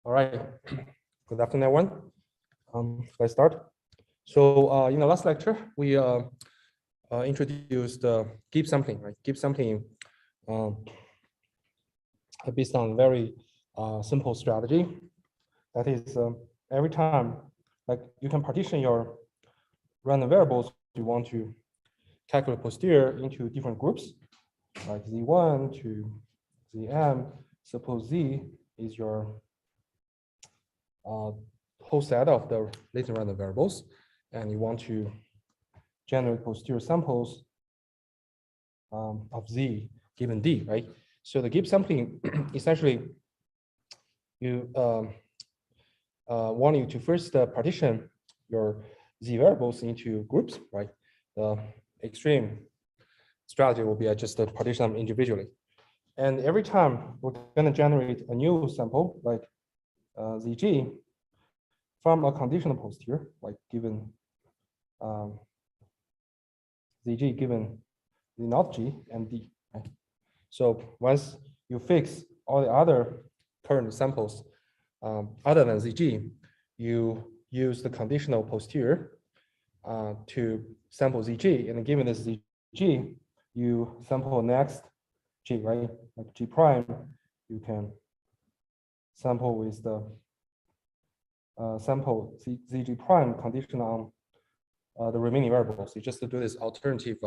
All right. Good afternoon, everyone. Let's start. So in the last lecture, we introduced Gibbs sampling. Right? Gibbs sampling based on very simple strategy. That is, every time, like you can partition your random variables you want to calculate posterior into different groups, like Z1 to Zm. Suppose Z is your whole set of the latent random variables, and you want to generate posterior samples of Z given D, right? So the Gibbs sampling, essentially, you want you to first partition your Z variables into groups, right? The extreme strategy will be just to partition them individually. And every time we're going to generate a new sample, like ZG, from a conditional posterior, like given ZG given Z naught G and D. Right? So once you fix all the other current samples other than ZG, you use the conditional posterior to sample ZG, and given this ZG, you sample next G, right? Like G prime, you can sample with the sample ZG prime conditional on the remaining variables. You just do this alternating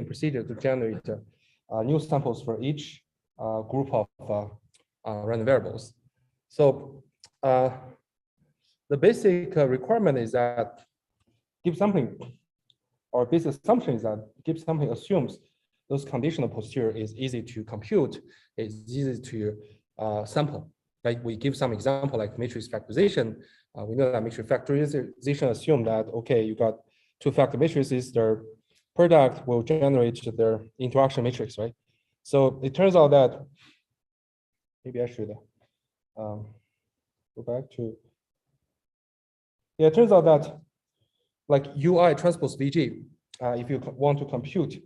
procedure to generate new samples for each group of random variables. So the basic requirement is that Gibbs sampling, or basic assumption is that Gibbs sampling assumes those conditional posterior is easy to compute, it's easy to sample. Right? We give some example like matrix factorization. We know that matrix factorization assume that, okay, you got two factor matrices, their product will generate their interaction matrix, right? So it turns out that, maybe I should go back to, yeah, it turns out that like UI transpose VG, if you want to compute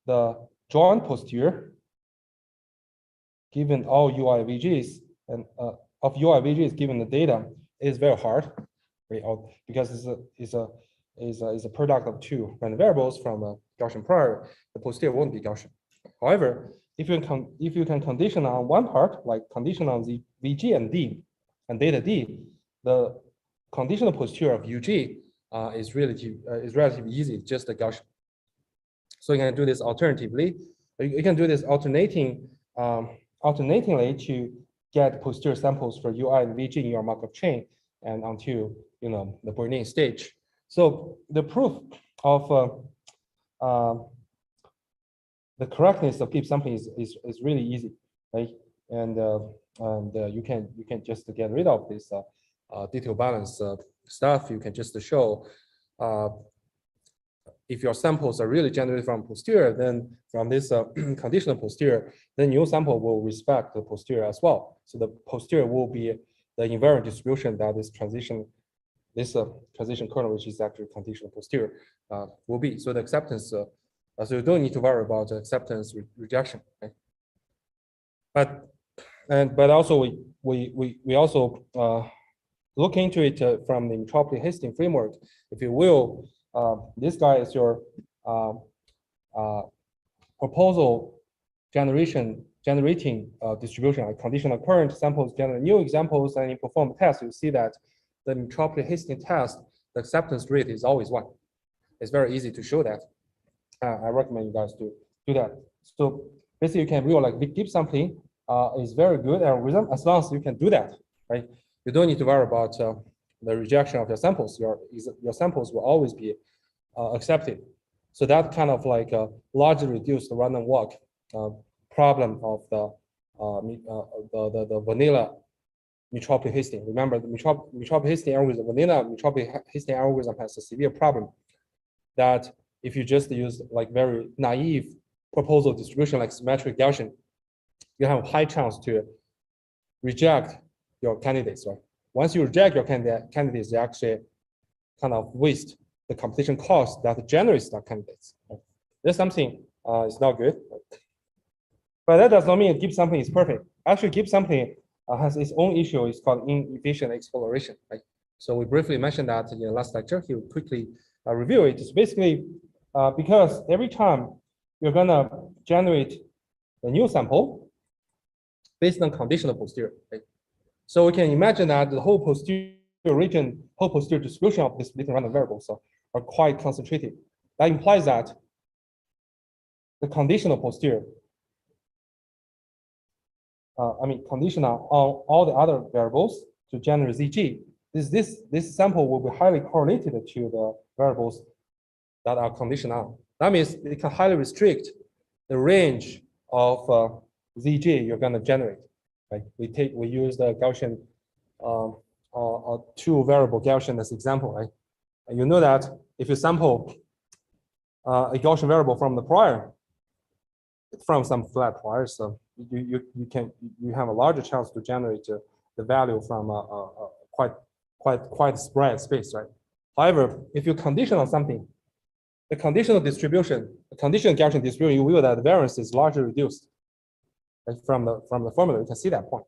the joint posterior, given all UI VGs, and of UI VGs given the data, is very hard, right? Because it's a product of two random variables from a Gaussian prior. The posterior won't be Gaussian. However, if you can condition on one part, like condition on the VG and D and data D, the conditional posterior of UG is relatively easy, just a Gaussian. So you can do this alternatively. You can do this alternatingly to get posterior samples for UI and VG in your Markov chain, and until the Boolean stage. So the proof of the correctness of Gibbs sampling is really easy, right? And you can just get rid of this detail balance stuff. You can just show if your samples are really generated from posterior, then from this conditional posterior, then your sample will respect the posterior as well. So the posterior will be the invariant distribution that this transition kernel, which is actually conditional posterior, will be. So the acceptance, so you don't need to worry about acceptance rejection. Okay? But also we also look into it from the metropolis Hastings framework, if you will. This guy is your proposal generating distribution, like conditional current samples generate new examples, and you perform a test, you see that the metropolis Hastings test, the acceptance rate is always 1. It's very easy to show that. I recommend you guys to do that. So basically, you can realize like Gibbs sampling is very good algorithm as long as you can do that, right? You don't need to worry about the rejection of your samples. Your samples will always be accepted. So that kind of like largely reduce the random walk problem of the vanilla metropolis Hastings. Remember, the metropolis Hastings algorithm, vanilla metropolis Hastings algorithm has a severe problem that if you just use like very naive proposal distribution like symmetric Gaussian, you have a high chance to reject your candidates, right? Once you reject your candidates, you actually kind of waste the computation cost that generates the candidates. Right? There's something is not good, but that does not mean Gibbs sampling is perfect. Actually, Gibbs sampling has its own issue. It's called inefficient exploration, right? So we briefly mentioned that in the last lecture. He'll quickly review it. It's basically because every time you're gonna generate a new sample based on conditional posterior, right? So we can imagine that the whole posterior region, whole posterior distribution of these different random variables are quite concentrated. That implies that the conditional posterior, conditional on all the other variables to generate ZG, this sample will be highly correlated to the variables that are conditional. That means it can highly restrict the range of ZG you're going to generate. Right? We use the Gaussian two variable Gaussian as example, right? And you know that if you sample a Gaussian variable from the prior, from some flat prior, so you have a larger chance to generate the value from a quite spread space, right? However, if you condition on something, the conditional distribution, the conditional Gaussian distribution, you will that the variance is largely reduced. Right? From the formula, you can see that point.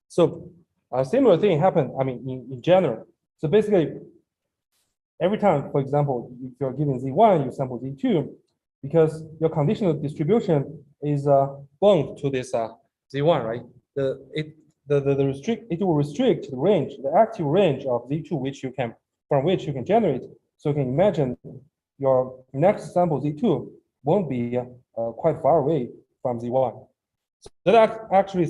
So a similar thing happened, in general. So basically, every time, for example, if you're given Z1, you sample Z2, because your conditional distribution is bound to this Z1, right? It will restrict the range, the active range of Z2, from which you can generate. So you can imagine your next sample Z2 won't be quite far away from Z1. So that actually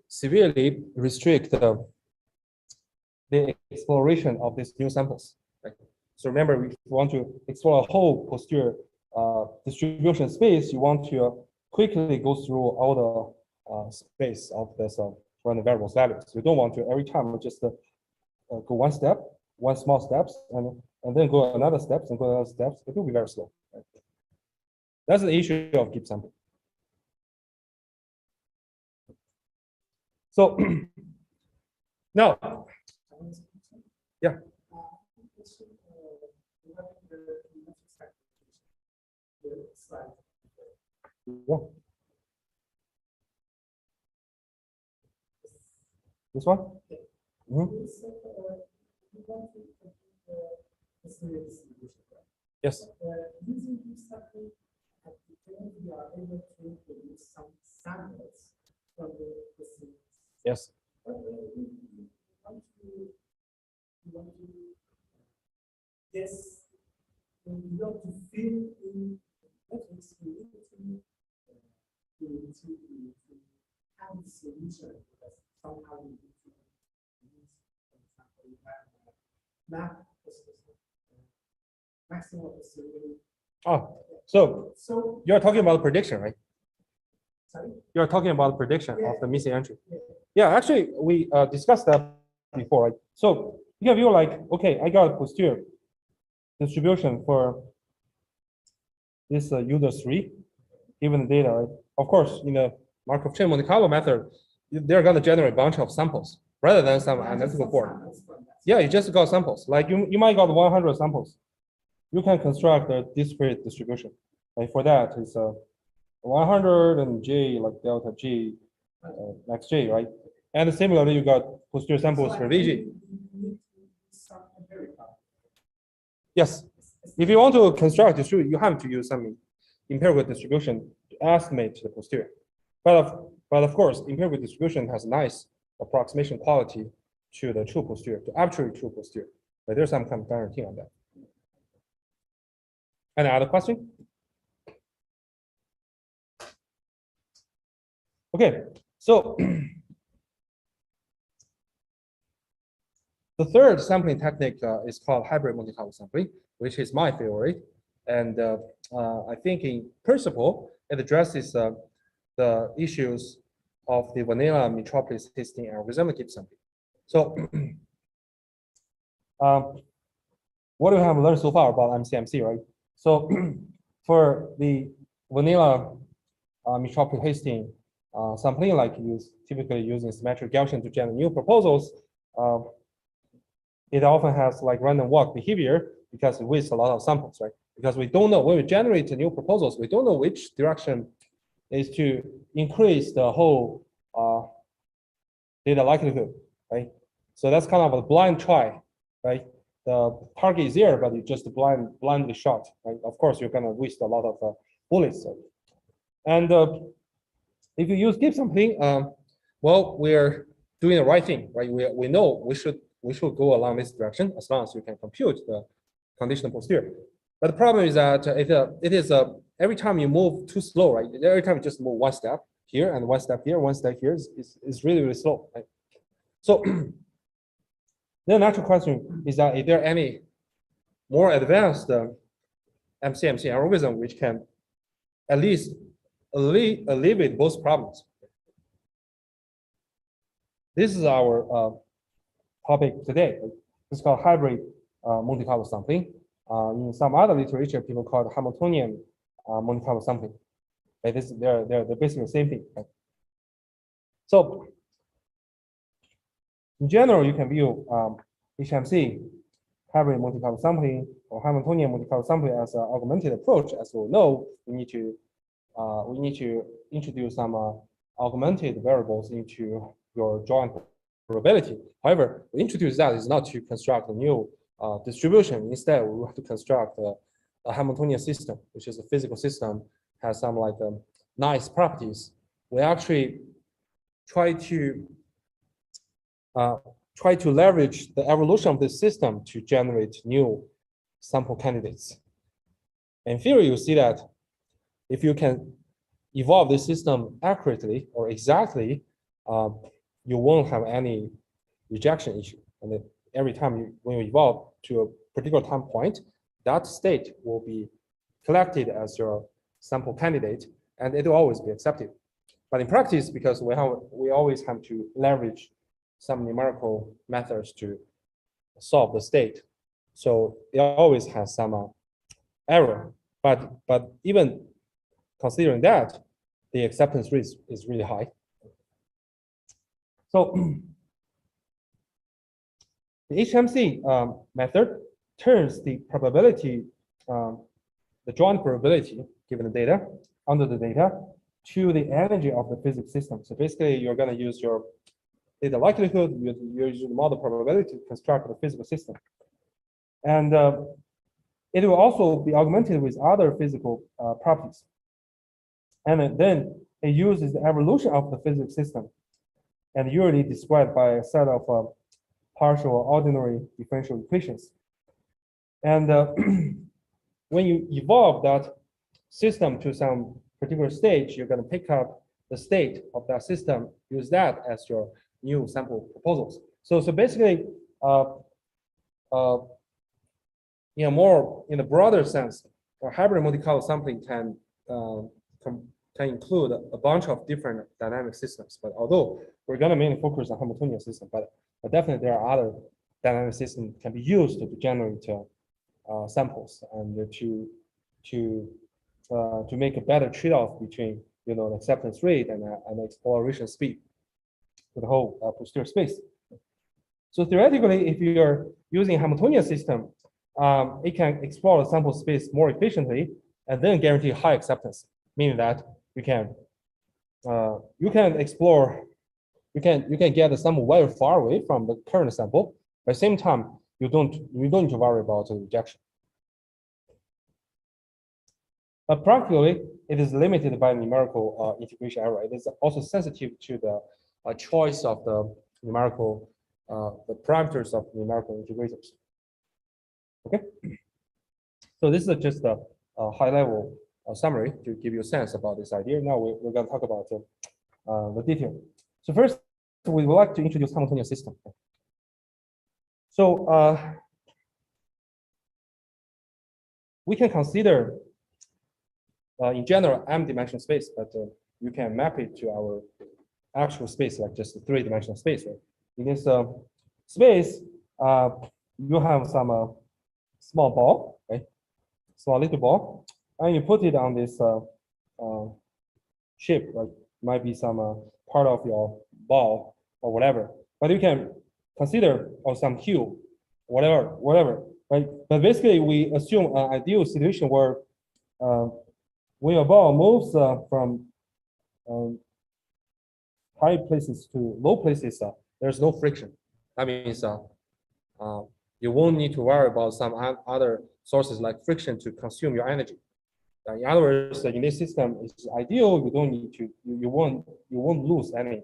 severely restrict the exploration of these new samples. Right? So remember, if you want to explore a whole posterior distribution space, you want to quickly go through all the space of this random variables values. You don't want to every time just go one small steps, and then go another steps and go another steps. It will be very slow. Right? That's the issue of deep sampling. So now, yeah. Yeah. This one? Mm-hmm. Yes. Using this sampling, we are able to produce some samples from the series. Yes. But we want to guess, we want to fill in metrics we need to have the solution, because somehow we need to use, for example, we have map maximum possibility. Oh, so you're talking about prediction, right? Sorry? You're talking about prediction of the missing entry. Yeah. Yeah, actually, we discussed that before, right? So you can view like, okay, I got a posterior distribution for this user 3, given the data, right? Of course, in the Markov chain Monte Carlo method, they're going to generate a bunch of samples rather than some analytical form. Yeah, you just got samples. Like you might got 100 samples. You can construct a discrete distribution. Like for that, it's 100 and J, like delta G, max J, right? And similarly, you got posterior samples for VG. Yes. If you want to construct distribution, you have to use some empirical distribution to estimate the posterior. But of course, empirical distribution has nice approximation quality to the true posterior, to actually true posterior. But there's some kind of guarantee on that. Any other question? Okay, so the third sampling technique is called hybrid Monte Carlo sampling, which is my favorite. And I think in principle, it addresses the issues of the vanilla metropolis Hastings and reversibility sampling. So what we have learned so far about MCMC, right? So for the vanilla metropolis Hastings sampling, like typically using symmetric Gaussian to generate new proposals, it often has like random walk behavior because it wastes a lot of samples, right? Because we don't know when we generate new proposals, we don't know which direction is to increase the whole data likelihood, right? So that's kind of a blind try, right? The target is there, but you just blindly shot, right? Of course, you're gonna waste a lot of bullets. And if you use deep sampling, well, we're doing the right thing, right? We know we should go along this direction as long as you can compute the conditional posterior. But the problem is that it is every time you move too slow, right? Every time you just move one step here and one step here, one step here is really, really slow, right? So the natural question is that is there any more advanced MCMC algorithm which can at least alleviate both problems? This is our topic today. It's called hybrid Monte Carlo sampling. In some other literature, people call it Hamiltonian Monte Carlo sampling. Right? They're basically the same thing. Right? So in general, you can view HMC, hybrid Monte Carlo sampling, or Hamiltonian Monte Carlo sampling as an augmented approach. As we know, we need to introduce some augmented variables into your joint probability. However, we introduce that is not to construct a new distribution. Instead, we want to construct a Hamiltonian system, which is a physical system, has some like nice properties. We actually try to leverage the evolution of this system to generate new sample candidates. In theory, you see that if you can evolve this system accurately or exactly, you won't have any rejection issue. And every time when you evolve to a particular time point, that state will be collected as your sample candidate, and it will always be accepted. But in practice, because we always have to leverage some numerical methods to solve the state, so it always has some error. But even considering that, the acceptance rate is really high. So the HMC method turns the probability, the joint probability given the data, under the data, to the energy of the physics system. So basically, you're going to use your data likelihood, you use the model probability to construct the physical system. And it will also be augmented with other physical properties. And then it uses the evolution of the physics system, and usually described by a set of partial or ordinary differential equations. And when you evolve that system to some particular stage, you're going to pick up the state of that system, use that as your new sample proposals. So basically, more in a broader sense, a hybrid Monte Carlo sampling can include a bunch of different dynamic systems. But although we're going to mainly focus on Hamiltonian system, but definitely there are other dynamic systems can be used to generate samples and to make a better trade-off between the acceptance rate and exploration speed for the whole posterior space. So theoretically, if you're using a Hamiltonian system, it can explore the sample space more efficiently and then guarantee high acceptance, meaning that you can explore, you can get the sample very far away from the current sample. At the same time, you don't need to worry about the rejection. But practically, it is limited by numerical integration error. It is also sensitive to the choice of the numerical, the parameters of numerical integrators. Okay. So this is just a high-level summary to give you a sense about this idea. Now we're going to talk about the detail. So first, we would like to introduce Hamiltonian system. So we can consider, in general, m-dimensional space, but you can map it to our actual space, like just a three-dimensional space. Right? In this space, you have some small ball, right? Small little ball, and you put it on this chip, like might be some part of your ball or whatever. But you can consider or some hue, whatever, right? But basically, we assume an ideal situation where when your ball moves from high places to low places, there's no friction. That means you won't need to worry about some other sources like friction to consume your energy. In other words, in this system, it's ideal. You don't need to. You won't lose any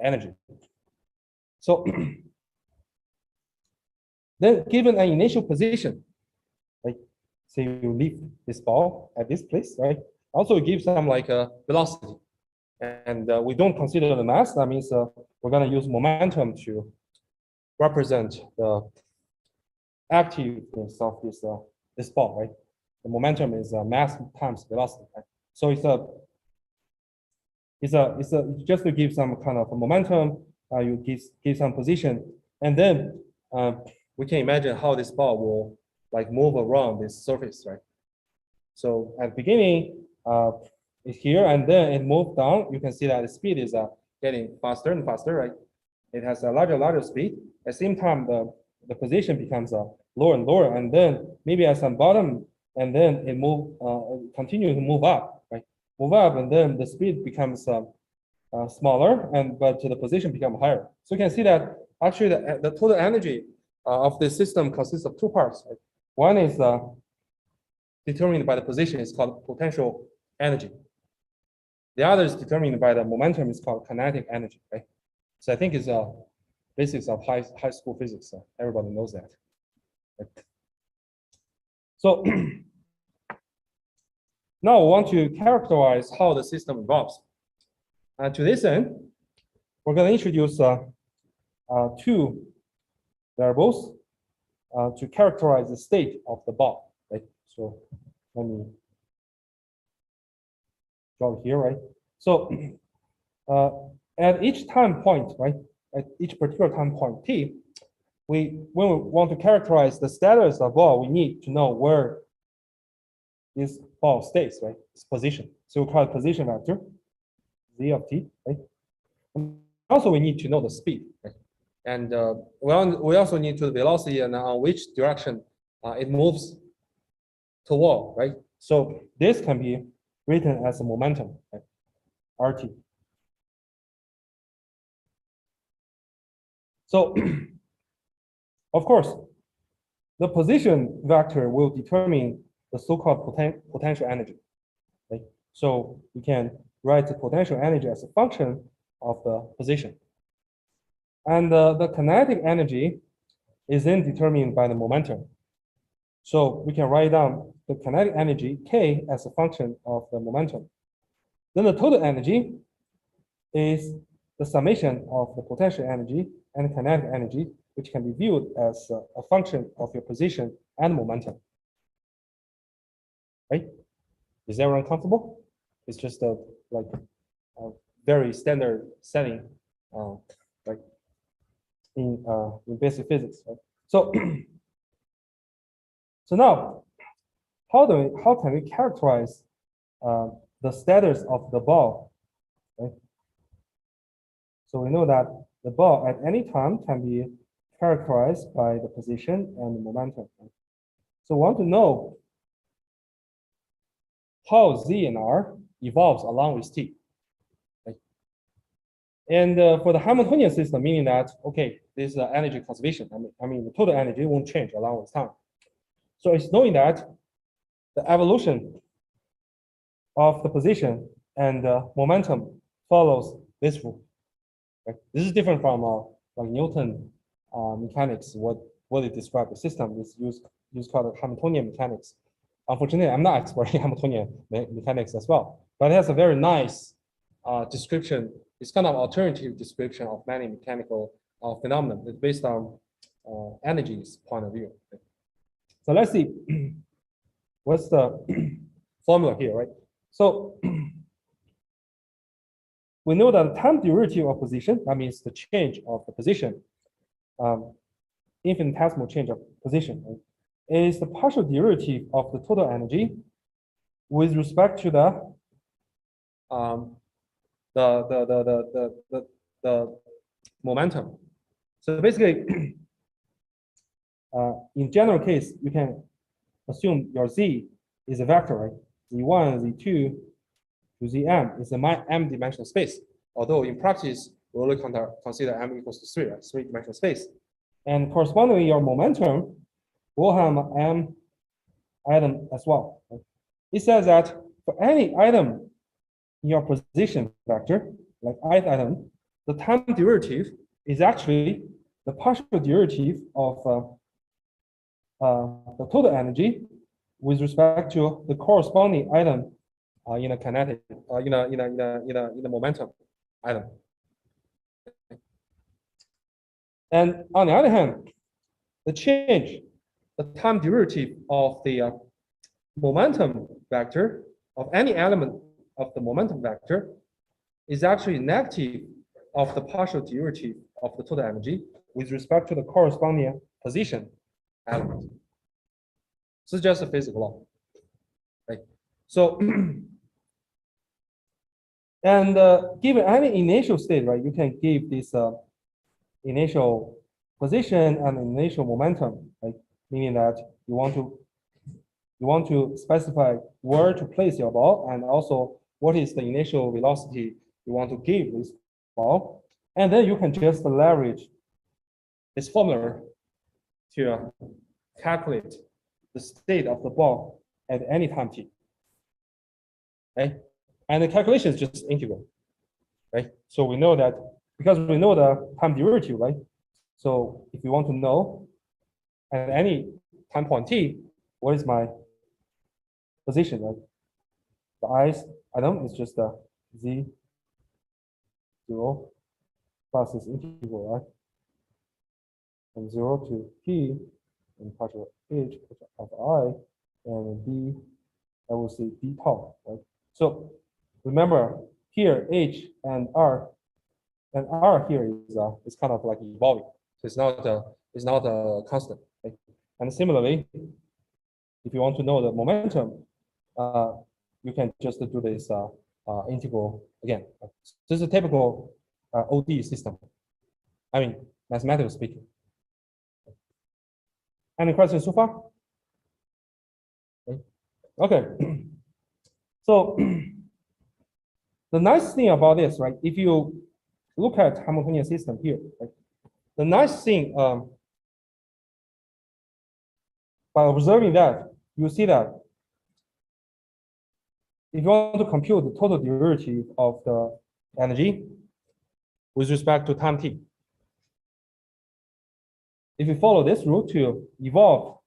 energy. So then, given an initial position, like say you leave this ball at this place, right? Also give some like a velocity, and we don't consider the mass. That means we're going to use momentum to represent the activeness of this ball, right? The momentum is mass times velocity, right? So it's just to give some kind of a momentum. You give some position, and then we can imagine how this ball will like move around this surface, right? So at the beginning, it's here, and then it moved down. You can see that the speed is getting faster and faster, right? It has a larger speed. At the same time, the position becomes lower and lower, and then maybe at some bottom, and then it continue to move up, right? Move up, and then the speed becomes smaller, but the position becomes higher. So you can see that actually the total energy of the system consists of two parts. Right? One is determined by the position, it's called potential energy. The other is determined by the momentum, it's called kinetic energy, right? So I think it's basics of high school physics. Everybody knows that. Right? So now we want to characterize how the system evolves. To this end, we're going to introduce two variables to characterize the state of the ball. Right? So let me draw it here, right? So at each time point, right? At each particular time point t, when we want to characterize the status of the ball, we need to know where this ball stays, right? Its position. So we call it position vector, z of t, right? And also, we need to know the speed, right? And we also need to the velocity and on which direction it moves toward, right? So this can be written as a momentum, right? RT. So, of course, the position vector will determine the so-called potential energy, right? So we can write the potential energy as a function of the position. And the kinetic energy is then determined by the momentum. So we can write down the kinetic energy, K, as a function of the momentum. Then the total energy is the summation of the potential energy and kinetic energy, which can be viewed as a function of your position and momentum. Right? Is everyone comfortable? It's just a very standard setting, like in basic physics. Right? So, so now, how can we characterize the status of the ball? Right? So we know that the ball at any time can be characterized by the position and the momentum. Right? So we want to know how Z and R evolves along with T. Right? And for the Hamiltonian system, meaning that, okay, this is energy conservation. I mean, the total energy won't change along with time. So it's knowing that the evolution of the position and momentum follows this rule. Right? This is different from like Newton mechanics, what it described the system is used called Hamiltonian mechanics. Unfortunately, I'm not expert in Hamiltonian mechanics as well, but it has a very nice description. It's kind of alternative description of many mechanical phenomena. It's based on energy's point of view. Right? So let's see, what's the formula here, right? So we know that the time derivative of position, that means the change of the position, infinitesimal change of position, right, is the partial derivative of the total energy with respect to the momentum. So basically, in general case, you can assume your Z is a vector, right? Z1, Z2 to Zm is a m-dimensional space. Although in practice, we only consider m equals to 3, right? 3-dimensional space. And correspondingly, your momentum will have m item as well. Right? It says that for any item in your position vector, like ith item, the time derivative is actually the partial derivative of the total energy with respect to the corresponding item in a kinetic, in a momentum item. And on the other hand, the change, the time derivative of the momentum vector of any element of the momentum vector is actually negative of the partial derivative of the total energy with respect to the corresponding position element. This is just a physical law, right? So, and given any initial state, right, you can give this initial position and initial momentum, right? Meaning that you want to specify where to place your ball and also what is the initial velocity you want to give this ball. And then you can just leverage this formula to calculate the state of the ball at any time t. Okay? And the calculation is just integral. Right? So we know that because we know the time derivative, right? So if you want to know at any time point t, what is my position, right? The ith item is just a z0 plus this integral, right? From 0 to t and partial h of I and d, I will say d tau, right? So remember here h and r here is kind of like evolving. So it's not a constant. Right? And similarly, if you want to know the momentum, you can just do this integral again. This is a typical OD system. I mean, mathematically speaking. Any questions so far? Okay. So the nice thing about this, right? If you look at Hamiltonian system here, right? The nice thing by observing that, you see that if you want to compute the total derivative of the energy with respect to time t, if you follow this rule to evolve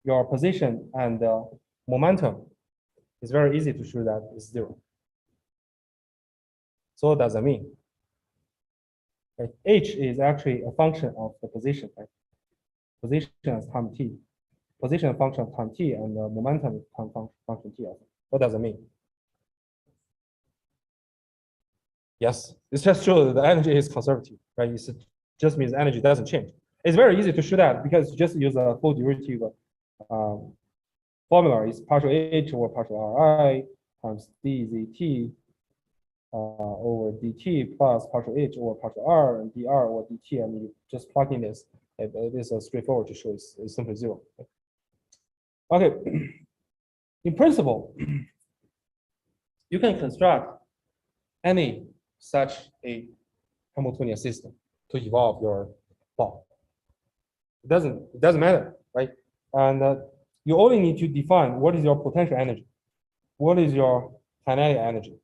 your position and momentum, it's very easy to show that it's 0. So what does that mean? Right? H is actually a function of the position, right? Position as time t, position function of time t, and the momentum function t also. What does it mean? Yes, it's just shows that the energy is conservative, right? It just means energy doesn't change. It's very easy to show that because you just use a full derivative formula. It's partial h over partial ri times dzt over dt plus partial h over partial r and dr over dt, and you just plug in this. It is straightforward to show it's simply 0. Okay, in principle, you can construct any such a Hamiltonian system to evolve your ball. It doesn't matter, right? And you only need to define what is your potential energy, what is your kinetic energy,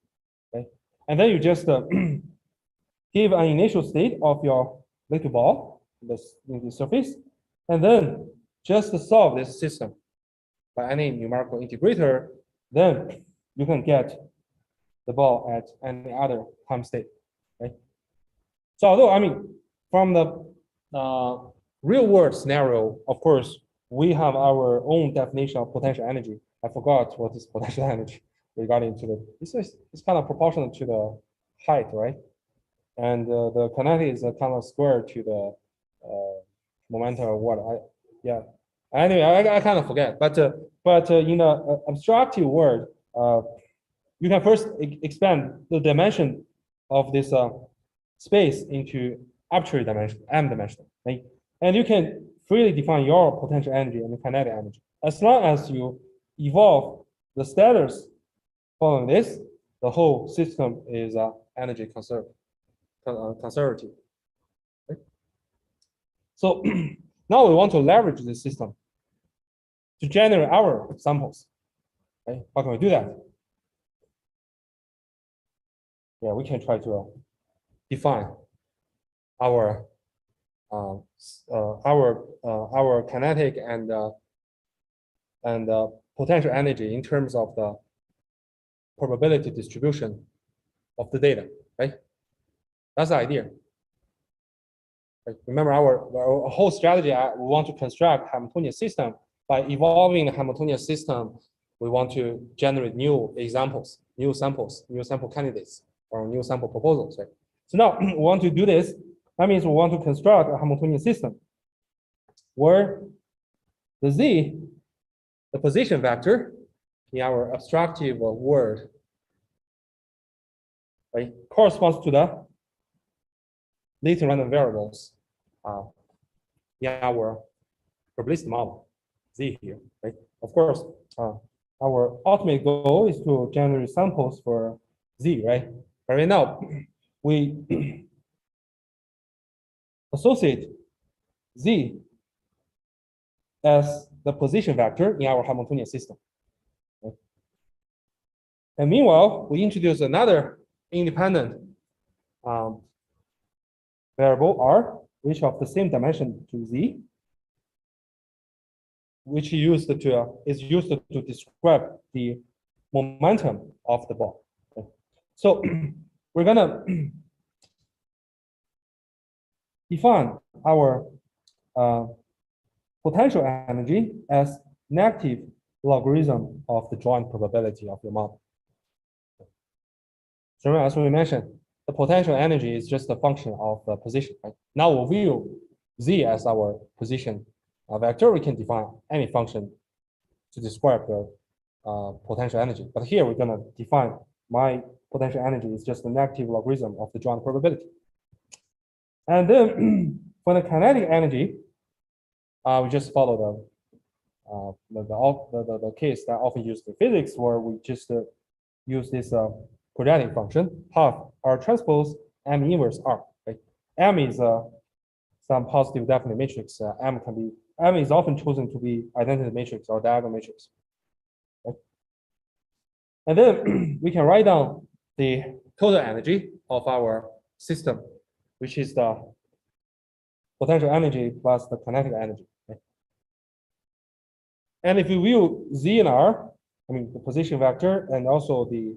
right? And then you just give an initial state of your liquid ball in the surface, and then just solve this system by any numerical integrator. Then you can get the ball at any other time state, right? So although, I mean, from the real world scenario, of course, we have our own definition of potential energy. I forgot what is potential energy regarding to the, it's kind of proportional to the height, right? And the kinetic is kind of square to the momentum or what, yeah. Anyway, I kind of forget, but in an abstractive word, you can first expand the dimension of this space into arbitrary dimension, m-dimensional, right? And you can freely define your potential energy and kinetic energy. As long as you evolve the status following this, the whole system is energy conserved. conservative. Okay. So now we want to leverage this system to generate our samples. Okay. How can we do that? Yeah, we can try to define our kinetic and potential energy in terms of the probability distribution of the data, right? That's the idea. Right? Remember our whole strategy, we want to construct Hamiltonian system. By evolving the Hamiltonian system, we want to generate new examples, new samples, new sample candidates, or new sample proposals, right? So now we want to do this. That means we want to construct a Hamiltonian system where the Z, the position vector in our abstractive word, right, corresponds to the latent random variables in our probabilistic model, Z here, right? Of course, our ultimate goal is to generate samples for Z, right? But right now, we associate Z as the position vector in our Hamiltonian system. Okay. And meanwhile, we introduce another independent variable R, which of the same dimension to Z, which is used to describe the momentum of the ball. Okay. So we're gonna define our potential energy as negative logarithm of the joint probability of your model. So as we mentioned, the potential energy is just a function of the position. Right? Now we view Z as our position vector. We can define any function to describe the potential energy. But here we're gonna define my potential energy is just the negative logarithm of the joint probability. And then for the kinetic energy, we just follow the case that often used in physics, where we just use this quadratic function, half R transpose M inverse R. Right? M is some positive definite matrix. M is often chosen to be identity matrix or diagonal matrix. Right? And then we can write down the total energy of our system, which is the potential energy plus the kinetic energy. Okay? And if you view Z and R, I mean the position vector and also the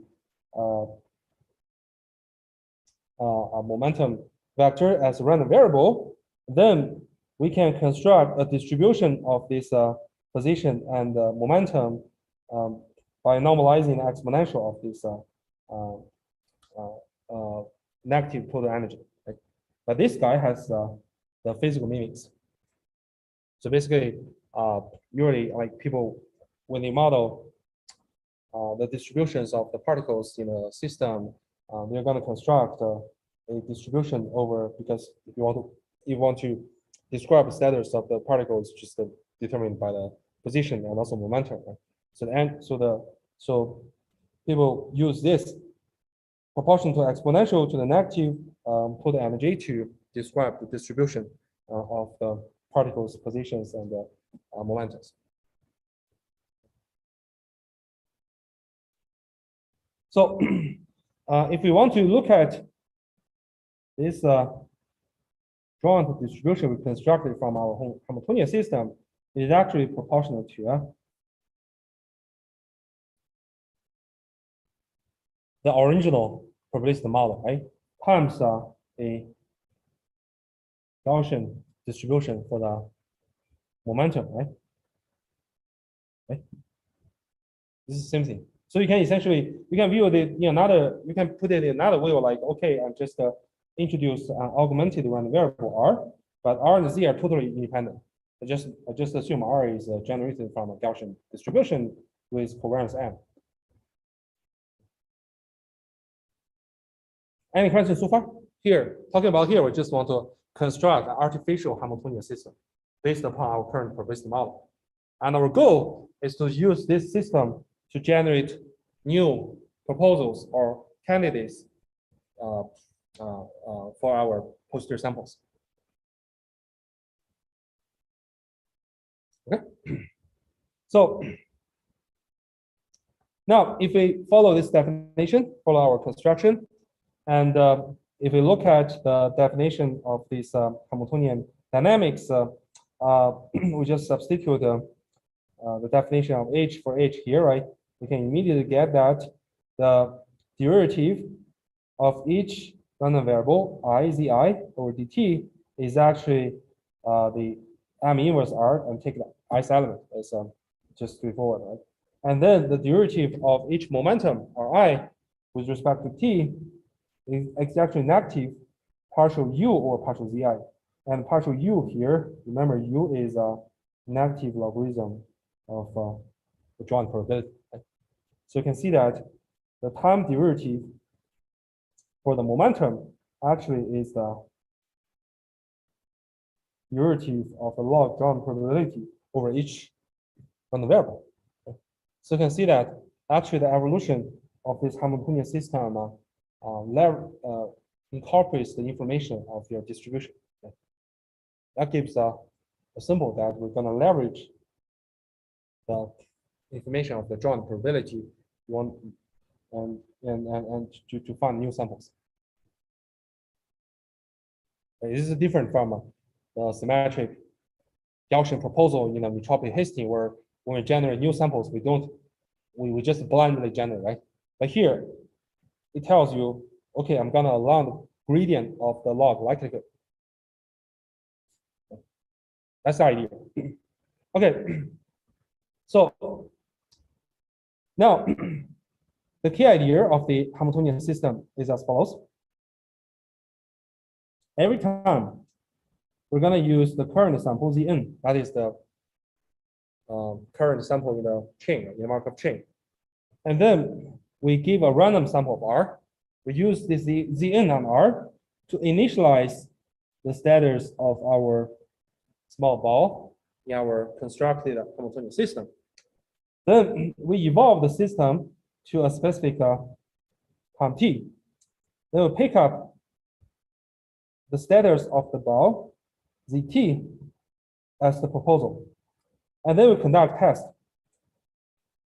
momentum vector as a random variable, then we can construct a distribution of this position and momentum by normalizing the exponential of this negative total energy. Right? But this guy has the physical mimics. So basically, usually like people, when they model the distributions of the particles in a system, they're going to construct a distribution over, because if you want to describe the status of the particles, just determined by the position and also momentum. Right? So people use this proportional to exponential to the negative total energy to describe the distribution of the particles' positions and momentums. So if we want to look at this joint distribution we constructed from our Hamiltonian system, it is actually proportional to the original probabilistic model, right? Times a Gaussian distribution for the momentum, right? Right? This is the same thing. So you can essentially, you can view it in another, you can put it in another way, like, okay, I just introduce an augmented random variable R, but R and Z are totally independent. I just assume R is generated from a Gaussian distribution with covariance M. Any questions so far? Here, talking about here, we just want to construct an artificial Hamiltonian system based upon our current probabilistic model. And our goal is to use this system to generate new proposals or candidates for our posterior samples. Okay. So now, if we follow this definition, follow our construction, and if we look at the definition of this Hamiltonian dynamics, we just substitute the definition of H for H here, right? We can immediately get that the derivative of each random variable I zi over dt is actually the M inverse R, and take the ith element as just straightforward, right? And then the derivative of each momentum, Ri, with respect to t, is actually negative partial u over partial zi. And partial u here, remember u is a negative logarithm of the joint probability. Right? So you can see that the time derivative for the momentum actually is the derivative of the log joint probability over each random variable. Okay? So you can see that actually the evolution of this Hamiltonian system incorporates the information of your distribution. Okay? That gives a symbol that we're going to leverage the information of the joint probability and to find new samples. This is different from the symmetric Gaussian proposal in a metropolis Hastings, where when we generate new samples, we just blindly generate, right? But here, it tells you, okay, I'm gonna allow the gradient of the log likelihood. That's the idea. Okay, so now the key idea of the Hamiltonian system is as follows. Every time we're going to use the current sample Zn, that is the current sample in the chain, in the Markov chain. And then we give a random sample of R. We use this Zn on R to initialize the status of our small ball in our constructed Hamiltonian system. Then we evolve the system to a specific time t. Then we pick up the status of the ball, Zt, as the proposal. And then we conduct tests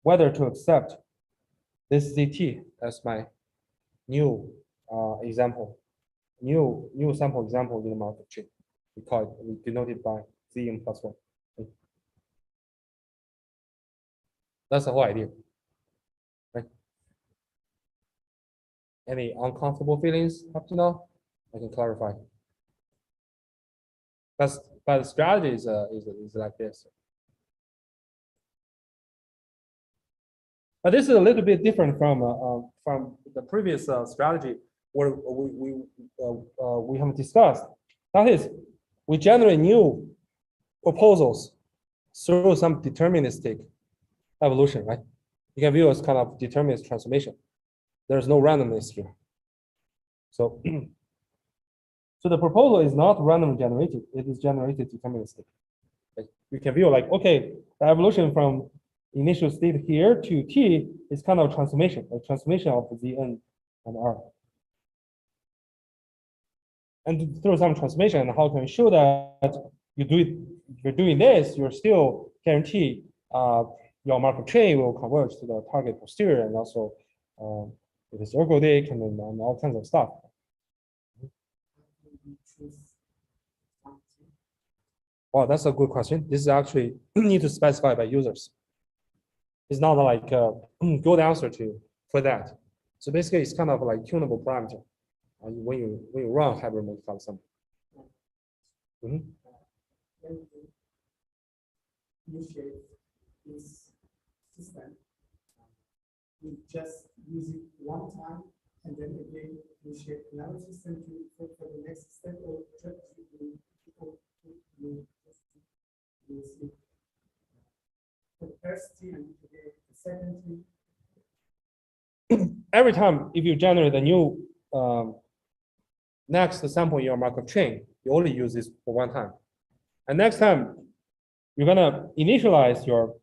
whether to accept this Zt as my new example, new sample example in the Markov chain. We denote it by Zn plus 1. That's the whole idea. Right? Any uncomfortable feelings up to now? I can clarify. But the strategy is like this. But this is a little bit different from the previous strategy where we have discussed. That is, we generate new proposals through some deterministic evolution, right? You can view it as kind of determinist transformation. There's no randomness here. So, so the proposal is not randomly generated, it is generated deterministically. Okay? You can view like, okay, the evolution from initial state here to t is kind of a transformation of Zn and R. And through some transformation, how can we show that you do it? If you're doing this, you're still guarantee your Markov chain will converge to the target posterior, and also it is ergodic and all kinds of stuff. Well, that's a good question. This is actually need to specify by users. It's not like a good answer for that. So basically, it's kind of like tunable parameter when you run hybrid modified sample. When you initiate this system, you just use it one time, and then again initiate another system for the next step, or just use it for the first T and the second T. Every time, if you generate a new next sample in your Markov chain, you only use this for one time. And next time, you're gonna initialize your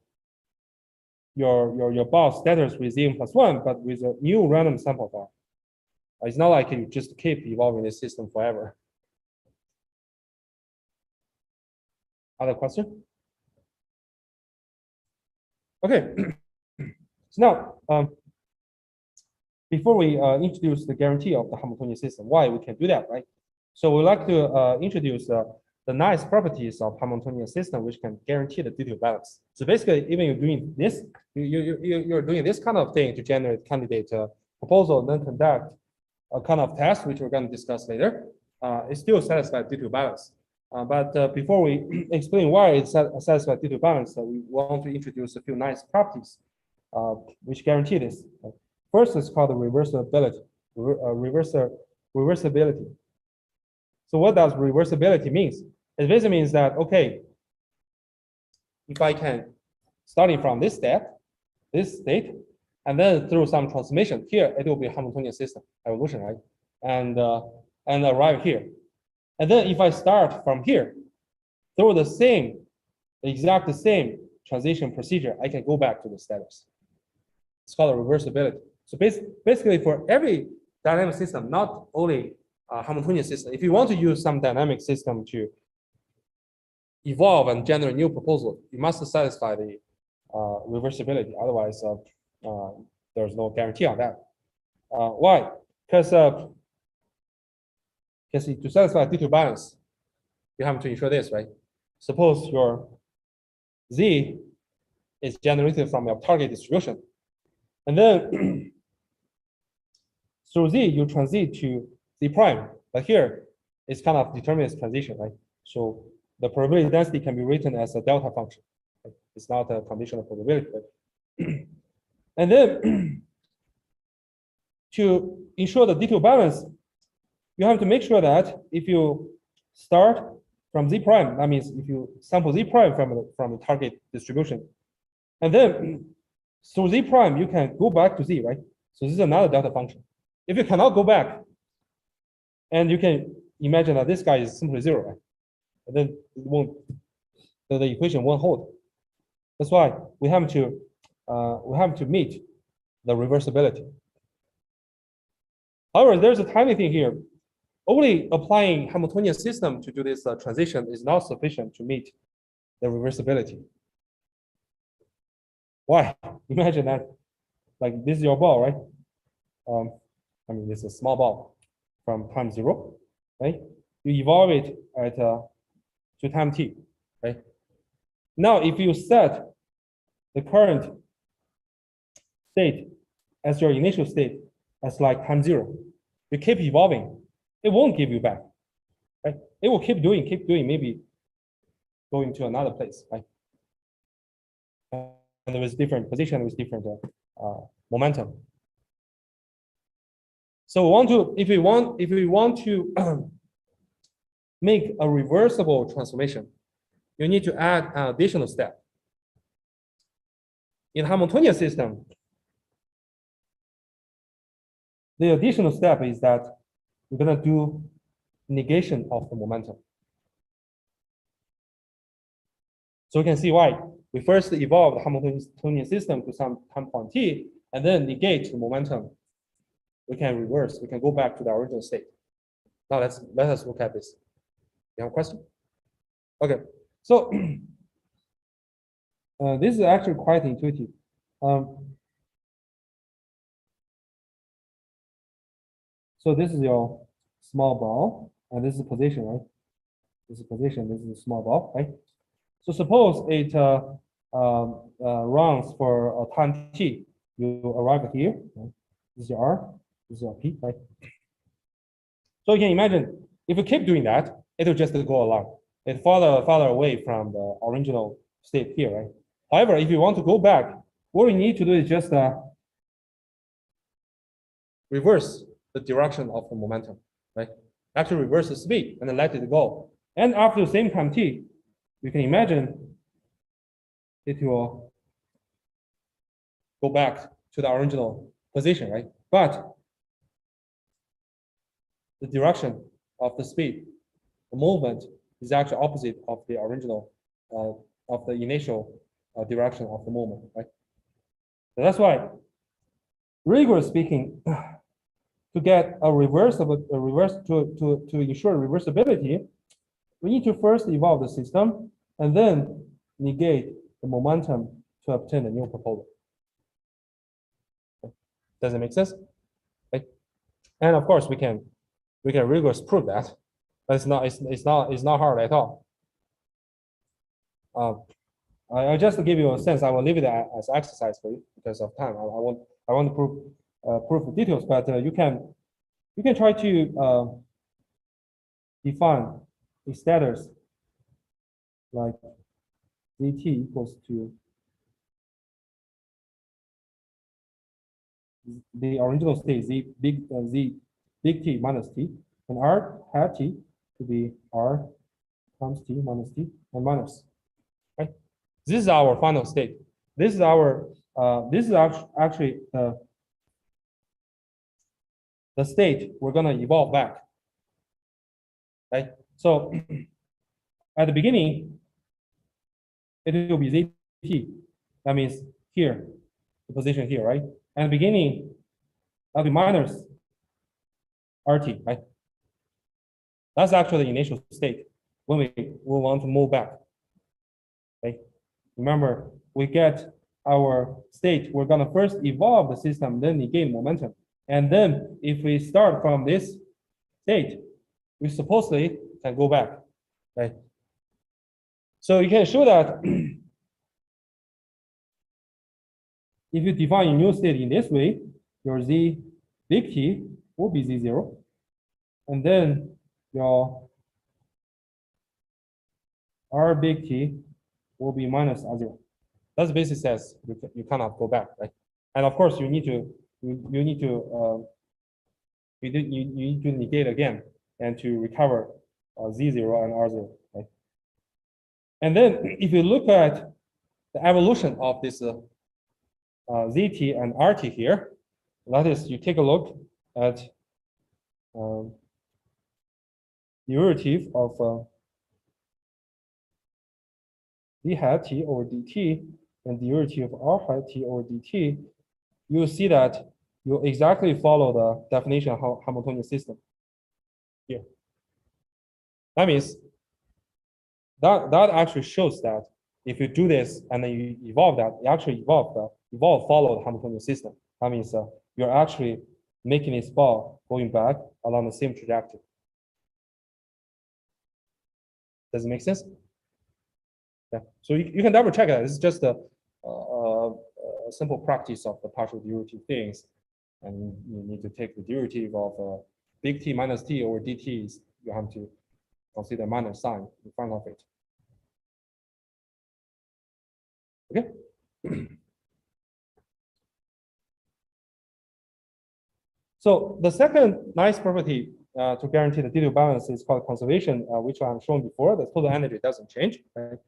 ball status with Zn plus 1, but with a new random sample bar. It's not like you just keep evolving this system forever. Other question? Okay. So now, before we introduce the guarantee of the Hamiltonian system, why we can do that, right? So we'd like to introduce the nice properties of Hamiltonian system, which can guarantee the detailed balance. So basically, even you're doing this, you're doing this kind of thing to generate candidate proposal, and then conduct a kind of test, which we're going to discuss later. It still satisfies detailed balance. But before we explain why it satisfies detailed balance, we want to introduce a few nice properties which guarantee this. First is called the reversibility. Reversibility. So what does reversibility means? It basically means that, okay, if I can, starting from this state, and then through some transformation here, it will be a Hamiltonian system evolution, right? And arrive here. And then if I start from here, through the exact same transition procedure, I can go back to the status. It's called a reversibility. So basically for every dynamic system, not only Hamiltonian system, if you want to use some dynamic system to evolve and generate new proposal, you must satisfy the reversibility. Otherwise, there's no guarantee on that. Why? Because to satisfy detailed balance, you have to ensure this, right? Suppose your Z is generated from your target distribution. And then through Z, you transit to Z prime. But here, it's kind of determinist transition, right? So the probability density can be written as a delta function. Right? It's not a conditional probability. And then to ensure the detailed balance, you have to make sure that if you start from Z prime, that means if you sample Z prime from the target distribution, and then through Z prime, you can go back to Z, right? So this is another delta function. If you cannot go back, and you can imagine that this guy is simply zero, right? And then it won't, the equation won't hold. That's why we have to meet the reversibility. However, there's a tiny thing here. Only applying Hamiltonian system to do this transition is not sufficient to meet the reversibility. Why? Imagine that, like this is your ball, right? I mean, this is a small ball from time 0, right? You evolve it at to time t, right? Now, if you set the current state as your initial state as like time 0, you keep evolving, it won't give you back, right? It will keep doing, maybe going to another place, right? And with different position, with different momentum. So if we want to make a reversible transformation, you need to add an additional step. In Hamiltonian system, the additional step is that we're going to do negation of the momentum. So you can see why we first evolve the Hamiltonian system to some time point t, and then negate the momentum. We can reverse. We can go back to the original state. Now let us look at this. You have a question? Okay. So this is actually quite intuitive. So this is your small ball, and this is position, right? This is position. This is a small ball, right? So suppose it runs for a time t. You arrive here. Right? This is your R. This is your P, right? So you can imagine if you keep doing that, it will just go along. It's farther away from the original state here, right? However, if you want to go back, what we need to do is just reverse the direction of the momentum, right? Actually reverse the speed and then let it go. And after the same time t, you can imagine it will go back to the original position, right? But the direction of the speed, the movement is actually opposite of the original, of the initial direction of the movement, right? So that's why, rigorously speaking, to to get a reverse to ensure reversibility, we need to first evolve the system and then negate the momentum to obtain a new proposal. Does it make sense? Okay. And of course, we can rigorously prove that, but it's not hard at all. I just to give you a sense, I will leave it as exercise for you because of time. I want to prove the details, but you can try to define the status like dt equals to the original state z big T minus t, and r hat t to be r times t minus t and minus. Right? This is our final state. This is our this is actually the state we're gonna evolve back. Right? So at the beginning, it will be zt. That means here, the position here, right? At the beginning, that'll be minus RT, right? That's actually the initial state when we want to move back. Okay. Remember, we get our state, we're gonna first evolve the system, then negate momentum. And then if we start from this state, we supposedly can go back, right? So you can show that if you define a new state in this way, your z big T will be z0, and then your r big T will be minus r0. That's basically says you cannot go back, right? And of course, you need to negate again and to recover z0 and r0, right? And then if you look at the evolution of this zt and rt here, that is, you take a look at derivative of d hat t over dt and derivative of r hat t over dt, you will see that you exactly follow the definition of Hamiltonian system here. That means that actually shows that if you do this and then you evolve that, you actually follow the Hamiltonian system. That means you're actually making this ball going back along the same trajectory. Does it make sense? Yeah. So you can double check that. It's just a simple practice of the partial derivative things, and you need to take the derivative of big T minus T over dt. You have to consider minus sign in front of it. Okay. So the second nice property to guarantee the detailed balance is called conservation, which I've shown before. The total energy doesn't change. Right?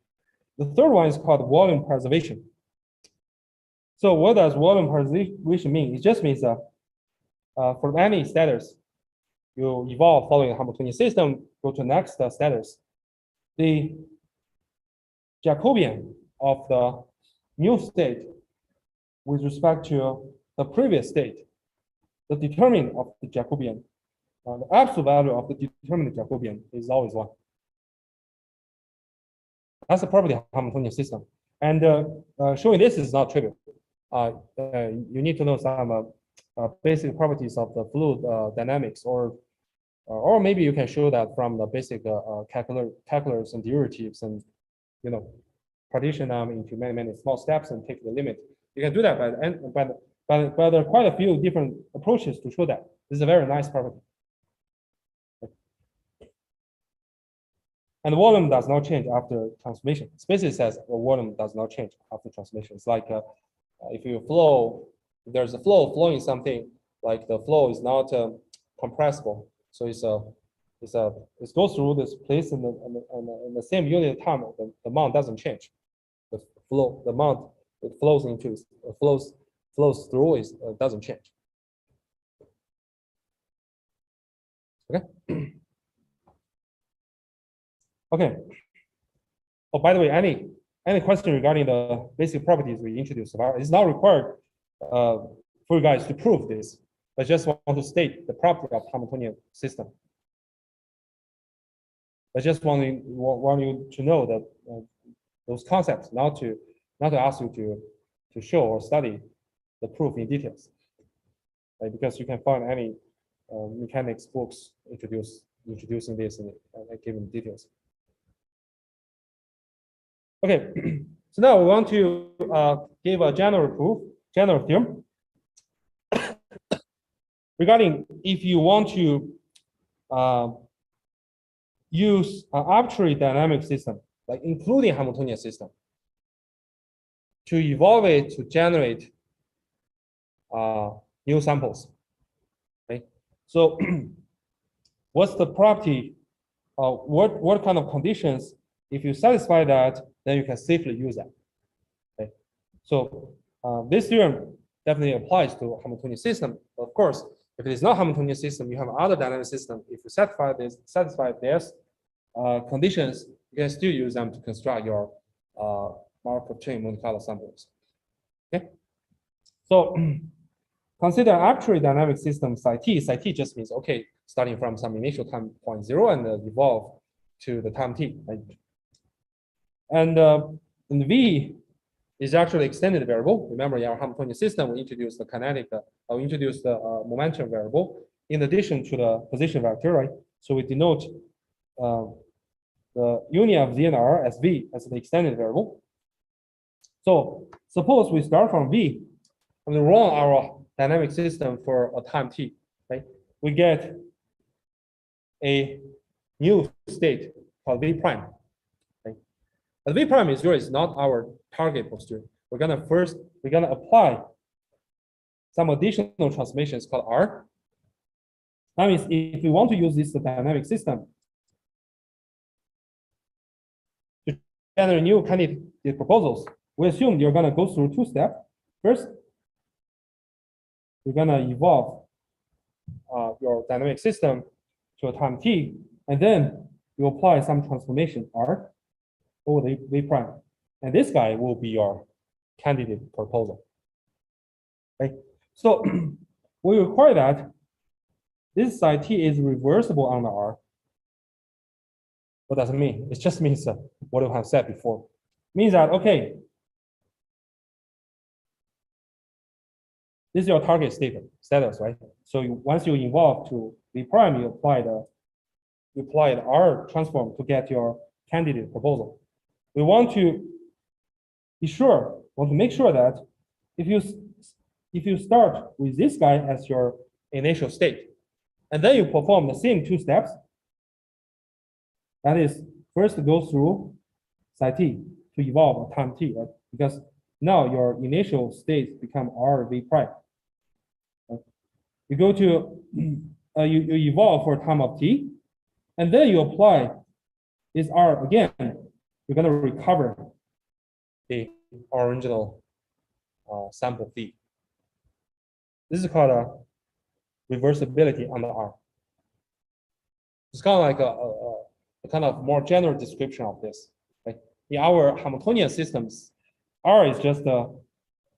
The third one is called volume preservation. So what does volume preservation mean? It just means for any status, you evolve following the Hamiltonian system, go to the next status. The Jacobian of the new state with respect to the previous state, the determinant of the Jacobian, the absolute value of the determinant Jacobian is always 1. That's the property of Hamiltonian system. And showing this is not trivial. You need to know some basic properties of the fluid dynamics, or maybe you can show that from the basic calculus and derivatives, and partition them into many small steps and take the limit. You can do that, but there are quite a few different approaches to show that. This is a very nice property. And the volume does not change after transformation. Basically says the volume does not change after transformation. It's like if there's a flow flowing something, like the flow is not compressible. So it goes through this place in the same unit of time. The amount doesn't change. The amount it flows into flows through is doesn't change. Okay. Okay. Oh, by the way, any question regarding the basic properties we introduced? It's not required for you guys to prove this. I just want to state the property of Hamiltonian system. I just want you to know that those concepts, not to ask you to show or study the proof in details, right? Because you can find any mechanics books introducing this in given details. Okay, so now we want to give a general proof, general theorem regarding if you want to use an arbitrary dynamic system, like including Hamiltonian system, to evolve it to generate new samples. Okay, so what's the property? What kind of conditions? If you satisfy that, then you can safely use that. Okay, so this theorem definitely applies to Hamiltonian system. Of course, if it is not Hamiltonian system, you have other dynamic system. If you satisfy this conditions, you can still use them to construct your Markov chain Monte Carlo samples. Okay, so consider arbitrary dynamic system psi t. Psi t just means okay, starting from some initial time point 0 and evolve to the time t. Right? And v is actually extended variable. Remember, in our Hamiltonian system, we introduced the kinetic, we introduced the momentum variable in addition to the position vector, right? So we denote the union of z and r as v as the extended variable. So suppose we start from v and we run our dynamic system for a time t, right? We get a new state called v prime. Right? But v prime is not our target posterior. We're gonna apply some additional transformations called r. That means if we want to use this dynamic system to generate new candidate proposals, we assume you're gonna go through two steps. First, you're gonna evolve your dynamic system to a time t, and then you apply some transformation r over the v prime, and this guy will be your candidate proposal. Right? So we require that this psi t is reversible on the r. What does it mean? It just means what we have said before. It means that okay, this is your target status, right? So once you evolve to v prime, you apply the r transform to get your candidate proposal. We want to make sure that if you start with this guy as your initial state, and then you perform the same two steps, that is first go through psi t to evolve a time t, right? Because now your initial states become r v prime. Right? You go to you evolve for time of t, and then you apply this r again. You're going to recover the original sample v. This is called a reversibility on the r. It's kind of like a kind of more general description of this. Like in our Hamiltonian systems, r is just a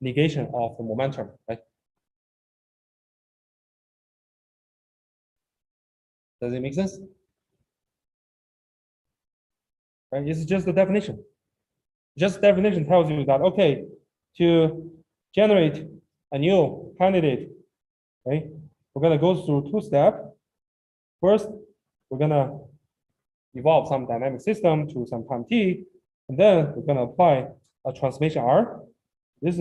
negation of the momentum, right? Does it make sense? Right? This is just the definition. Just definition tells you that okay, to generate a new candidate, right? We're gonna go through two steps. First, we're gonna evolve some dynamic system to some time t, and then we're gonna apply a transformation r. This is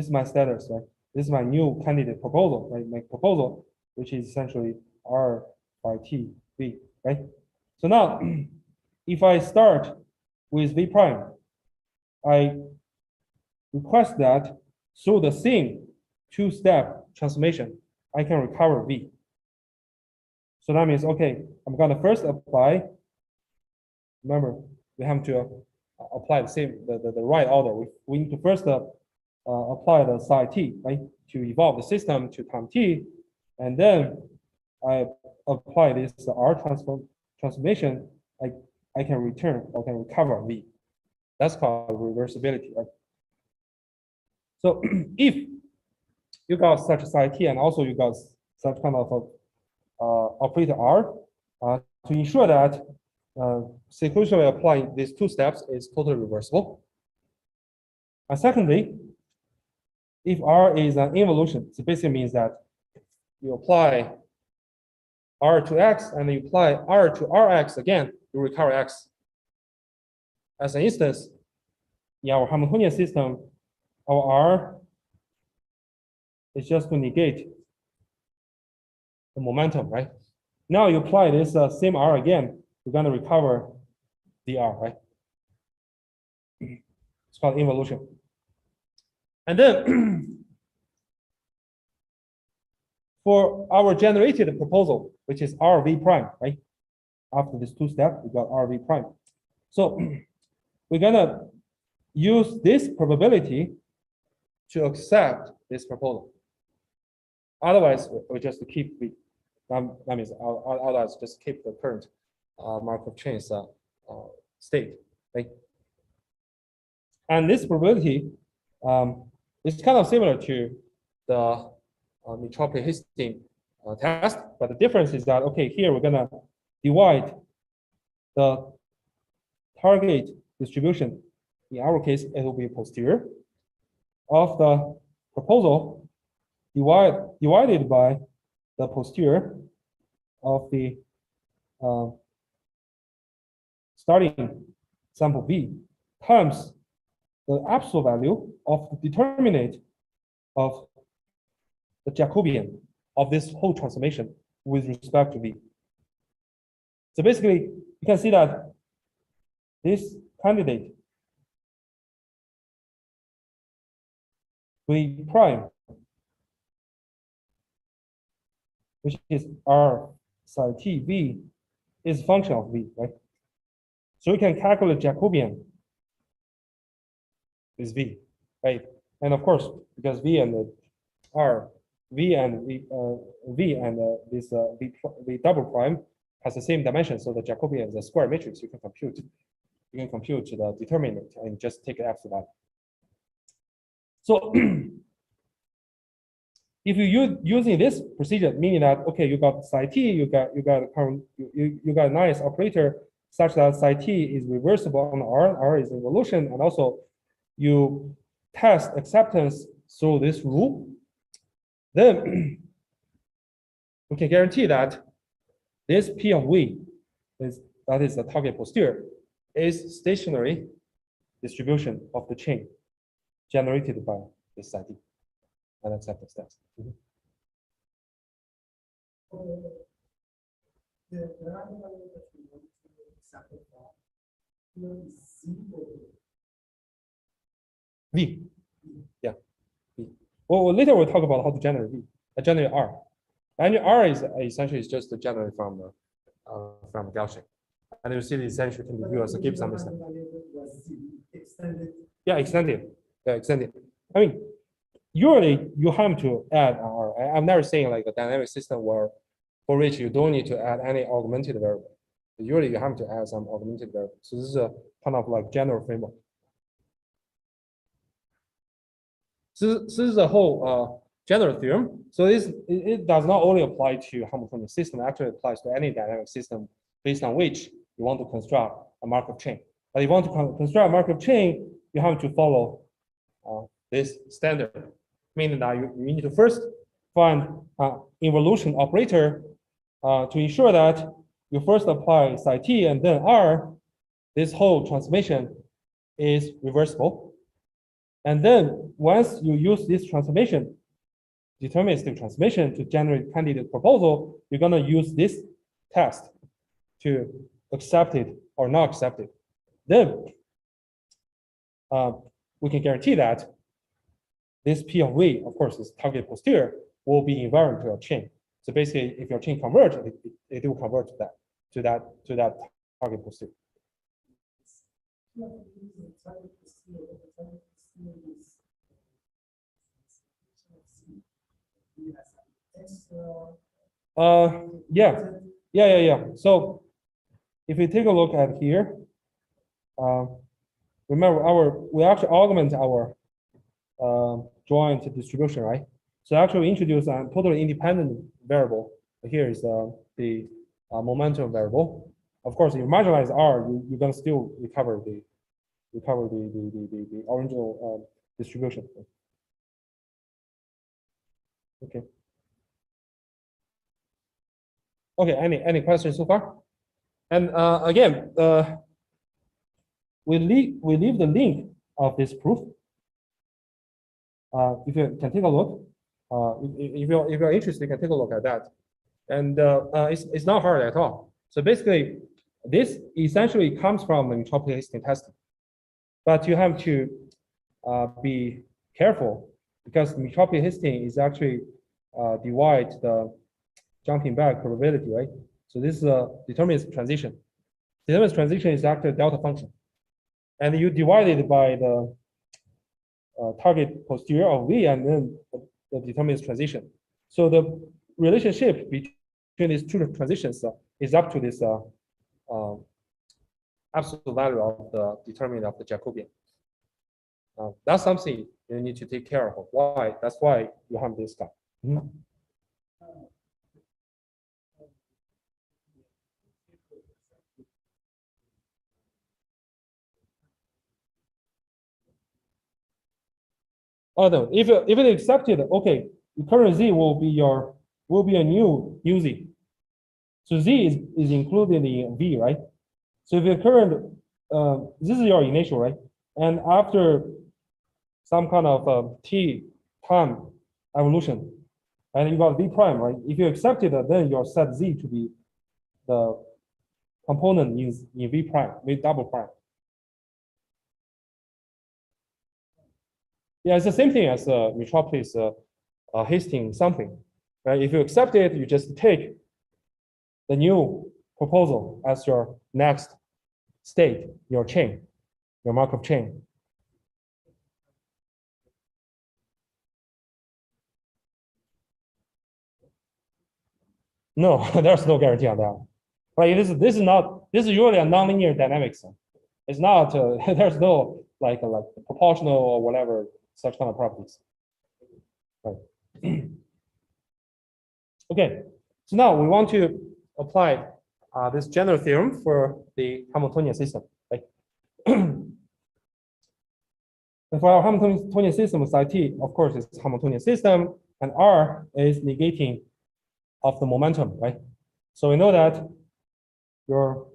my status, right? This is my new candidate proposal, right? My proposal, which is essentially r by t v, right? So now, if I start with v prime, I request that through the same two-step transformation, I can recover v. So that means, okay, I'm gonna first apply, remember, we have to apply the right order. We need to first apply the psi t, right, to evolve the system to time t, and then I apply this r transformation, I can return or can recover v. That's called reversibility, right? So if you got such psi t and also you got such kind of operator R, to ensure that sequentially applying these two steps is totally reversible. And secondly, if R is an involution, it basically means that you apply R to X and you apply R to Rx again, you recover X. As an instance, in our Hamiltonian system, our R is just to negate the momentum, right? Now you apply this same R again, you're going to recover the R, right? It's called involution. And then for our generated proposal, which is RV prime, right? After this two steps, we got RV prime. So we're gonna use this probability to accept this proposal. Otherwise, we just keep the, that means otherwise just keep the current Markov chains state, right? And this probability is kind of similar to the Mitropoli-Hastings test, but the difference is that, okay, here we're gonna divide the target distribution. In our case, it will be posterior of the proposal divided by the posterior of the starting sample V times the absolute value of the determinant of the Jacobian of this whole transformation with respect to V. So basically, you can see that this candidate V prime, which is R psi t V, is function of V, right? So we can calculate Jacobian is V, right? And of course, because V and the R, V and this V double prime has the same dimension, so the Jacobian is a square matrix. You can compute the determinant and just take the absolute value. So if you using this procedure, meaning that okay, you got psi t, you got a nice operator such that psi t is reversible on R is involution, and also you test acceptance through this rule, then we can guarantee that this P of V that is the target posterior is stationary distribution of the chain generated by this psi t and acceptance test. The value that we want to accept is V. Yeah. V. Well, later we'll talk about how to generate V. Generate R. And R is essentially just to generate from Gaussian. And you see the essentially can be viewed as a Gibbs system. Yeah, extended. Yeah, extended. I mean, usually you have to add R. I'm never saying like a dynamic system where for which you don't need to add any augmented variable. Usually you have to add some augmented variable. So this is a kind of like general framework. So this is a whole general theorem. So it does not only apply to Hamiltonian system, it actually applies to any dynamic system based on which you want to construct a Markov chain. But if you want to construct a Markov chain, you have to follow this standard, meaning that you need to first find involution operator to ensure that you first apply psi t and then R, this whole transformation is reversible. And then once you use this transformation, deterministic transformation to generate candidate proposal, you're going to use this test to accept it or not accept it. Then we can guarantee that this P of V, of course, is target posterior, will be invariant to your chain. So basically, if your chain converges, it will convert to that target posterior. Yeah. So if we take a look at here, remember we actually augment our joint distribution, right? So actually we introduce a totally independent variable. Here is the momentum variable. Of course, if you marginalize R, you're gonna still recover the original distribution. Okay. Okay. Any questions so far? And again, we leave the link of this proof. If you can take a look, if you're interested, you can take a look at that. And it's not hard at all. So basically, this essentially comes from entropy Hastings testing, but you have to be careful because entropy Hastings is actually divide the jumping back probability, right? So this is a deterministic transition. Deterministic transition is actually a delta function, and you divide it by the target posterior of V and then the deterministic transition. So the relationship between these two transitions is up to this absolute value of the determinant of the Jacobian. That's something you need to take care of. Why? That's why you have this guy. Mm-hmm. Oh no, if it accepted, okay, the current Z will be a new Z. So Z is included in V, right? So if your current this is your initial, right? And after some kind of T time evolution, and you got V prime, right? If you accept it, then your set Z to be the component in V prime, V double prime. Yeah, it's the same thing as Metropolis Hastings something, right? If you accept it, you just take the new proposal as your next state, your chain, your Markov chain. No, there's no guarantee on that. Like this is usually a nonlinear dynamics. It's not there's no like proportional or whatever such kind of properties. Right. Okay, so now we want to apply this general theorem for the Hamiltonian system. Right? And for our Hamiltonian system, psi t, of course, is Hamiltonian system, and R is negating of the momentum, right? So we know that your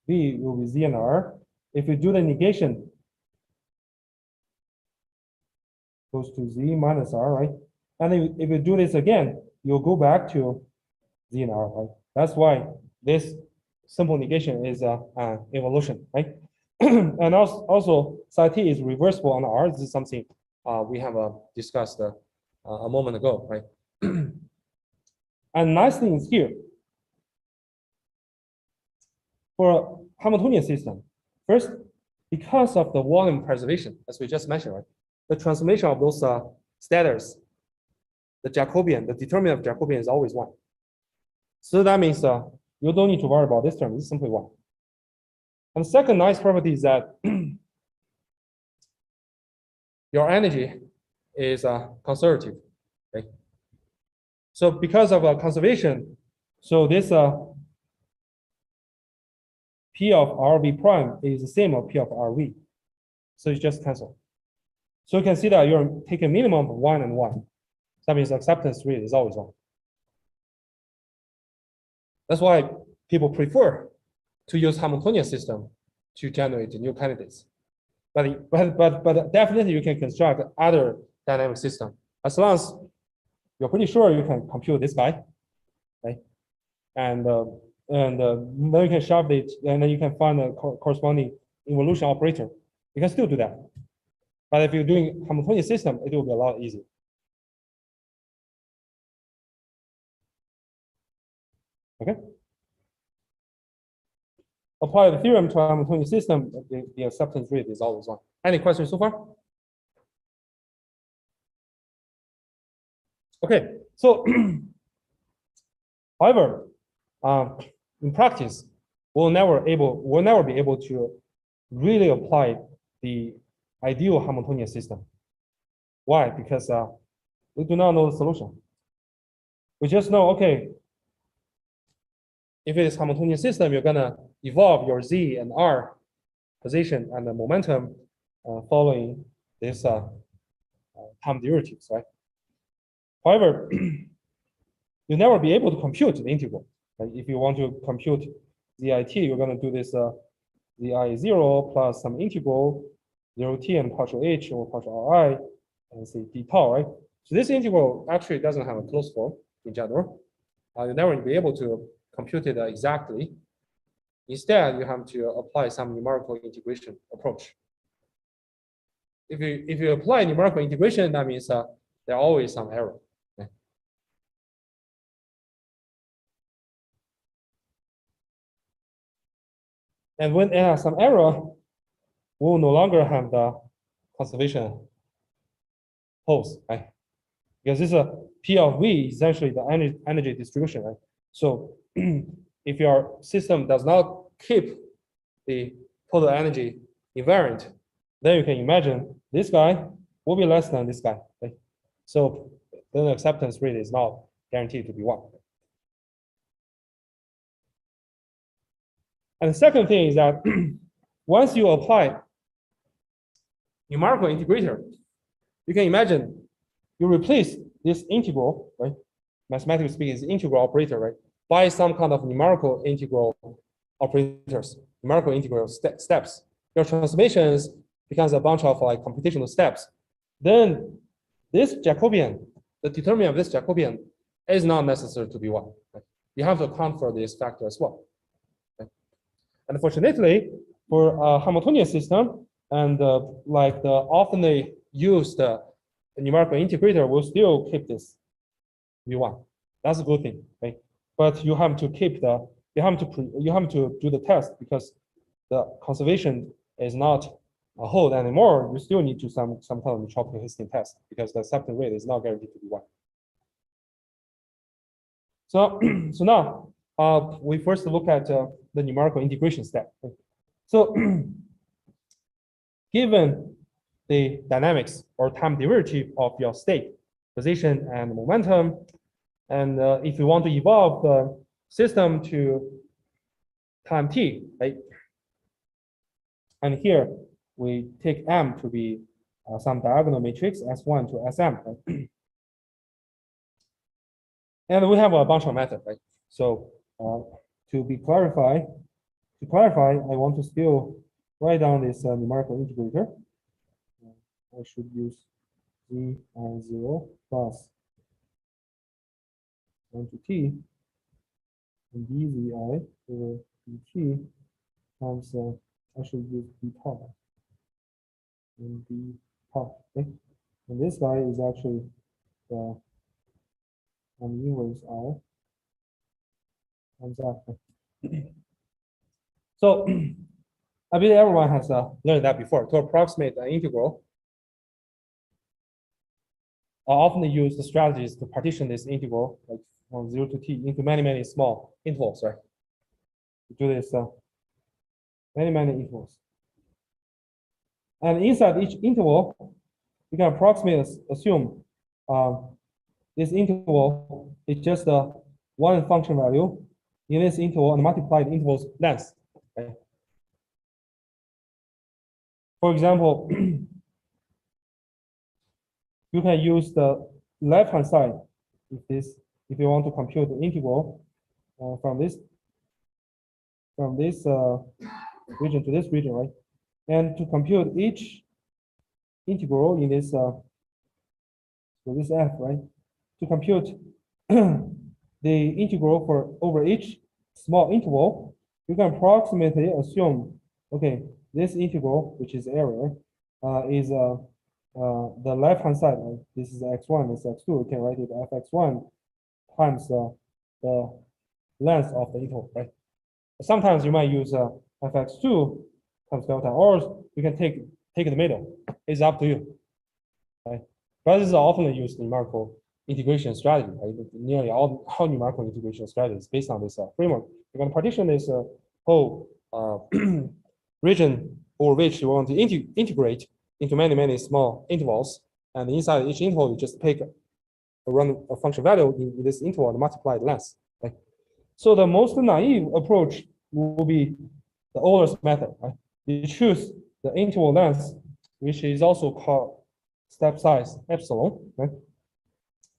V will be Z and R. If you do the negation, goes to Z minus R, right? And if you do this again, you'll go back to Z and R, right? That's why this simple negation is an evolution, right? And also psi t is reversible on R. This is something we have discussed a moment ago, right? And nice thing is here, for Hamiltonian system, first, because of the volume preservation, as we just mentioned, right? The transformation of those status, the Jacobian, the determinant of Jacobian is always 1. So that means you don't need to worry about this term, it's simply 1. And the second nice property is that your energy is conservative, right? So because of conservation, so this P of RV prime is the same of P of RV. So it's just cancel. So you can see that you're taking a minimum of 1 and 1. That means acceptance rate is always 1. That's why people prefer to use Hamiltonian system to generate new candidates. But definitely you can construct other dynamic system as long as you're pretty sure you can compute this guy, right? And then you can shove it, and then you can find a corresponding involution operator. You can still do that. But if you're doing Hamiltonian system, it will be a lot easier. Okay. Apply the theorem to a Hamiltonian system, the acceptance rate is always 1. Any questions so far? Okay, so however, in practice, we'll never be able to really apply the ideal Hamiltonian system. Why? Because we do not know the solution. We just know, okay, if it is Hamiltonian system, you're gonna evolve your Z and R position and the momentum following this time derivatives, right? However, you'll never be able to compute the integral. Like if you want to compute ZIT, you're gonna do this ZI0 plus some integral 0t and partial h or partial Ri and say d tau, right? So this integral actually doesn't have a closed form in general. You'll never be able to compute it exactly. Instead, you have to apply some numerical integration approach. If you apply numerical integration, that means there are always some error. Okay? And when it has some error, we will no longer have the conservation pose, right? Because this is a P of V, essentially the energy distribution, right? So if your system does not keep the total energy invariant, then you can imagine this guy will be less than this guy, right? So then the acceptance rate is not guaranteed to be 1. And the second thing is that once you apply numerical integrator, you can imagine you replace this integral, right? Mathematically speaking, is integral operator, right? By some kind of numerical integral operators, numerical integral steps. Your transformations becomes a bunch of like computational steps. Then this Jacobian, the determinant of this Jacobian is not necessary to be 1. Right? You have to account for this factor as well. Okay? Unfortunately, for a Hamiltonian system and like the often used numerical integrator will still keep this V1. That's a good thing, right? But you have to keep the you have to do the test because the conservation is not a hold anymore. You still need to some kind of nootropic Hastings test because the acceptance rate is not guaranteed to be 1. So so now we first look at the numerical integration step. So given the dynamics or time derivative of your state, position, and momentum, and if you want to evolve the system to time t, right? And here we take M to be some diagonal matrix S1 to Sm, right? And we have a bunch of methods, right? So to clarify, I want to still write down this numerical integrator. I should use Z0 plus 1 to t and dzi over dt times I should use d tau and d tau. Okay, and this guy is actually the inverse r times that. So I believe everyone has learned that before. To approximate an integral, I often use the strategies to partition this integral, like from 0 to t, into many small intervals, right? To do this many intervals. And inside each interval, you can approximate assume this interval is just one function value in this interval and multiply the interval's length. Okay? For example, you can use the left-hand side if you want to compute the integral from this region to this region, right? And to compute each integral in this this f, right? To compute the integral for over each small interval, you can approximately assume, okay, this integral, which is area, is the left-hand side. Right? This is x1, this is x2. We can write it fx1 times the length of the interval, right? Sometimes you might use fx2 times delta, or you can take the middle. It's up to you, right? But this is often used numerical integration strategy, right? Nearly all numerical integration strategies based on this framework. You're going to partition this whole region over which you want to integrate into many small intervals. And inside each interval, you just pick a function value in this interval and multiply the length. Right? So the most naive approach will be the Euler's method. Right? You choose the interval length, which is also called step size epsilon, right?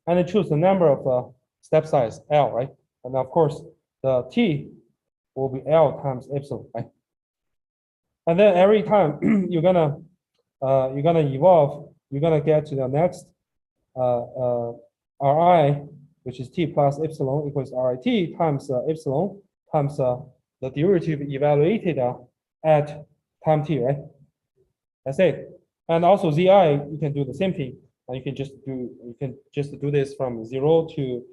And you choose the number of step size L, right? And of course, the T will be L times epsilon, right? And then every time you're gonna evolve, you're gonna get to the next Ri, which is T plus epsilon equals RIT times epsilon times the derivative evaluated at time T, right? That's it. And also Zi, you can do the same thing. And you can just do this from 0 to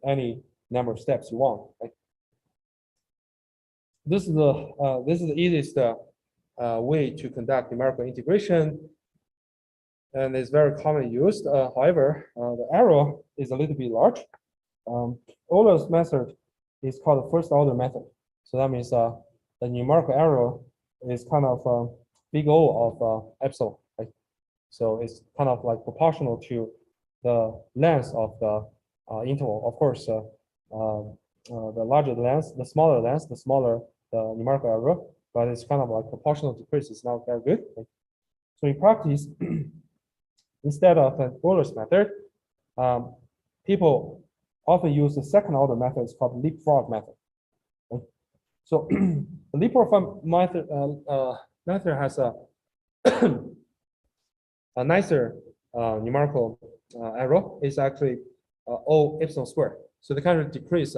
any number of steps you want. Right? This is the easiest way to conduct numerical integration, and it's very commonly used. However, the error is a little bit large. Euler's method is called the first order method. So that means the numerical error is kind of big O of epsilon. Right? So it's kind of like proportional to the length of the interval. Of course, the larger the length, the smaller length, the smaller the numerical error. But it's kind of like proportional decrease. It's not very good. Right? So in practice, instead of the Euler's method, people often use the second order method. It's called the leapfrog method. Right? So the leapfrog method has a a nicer numerical error. Is actually O epsilon squared. So the kind of decrease,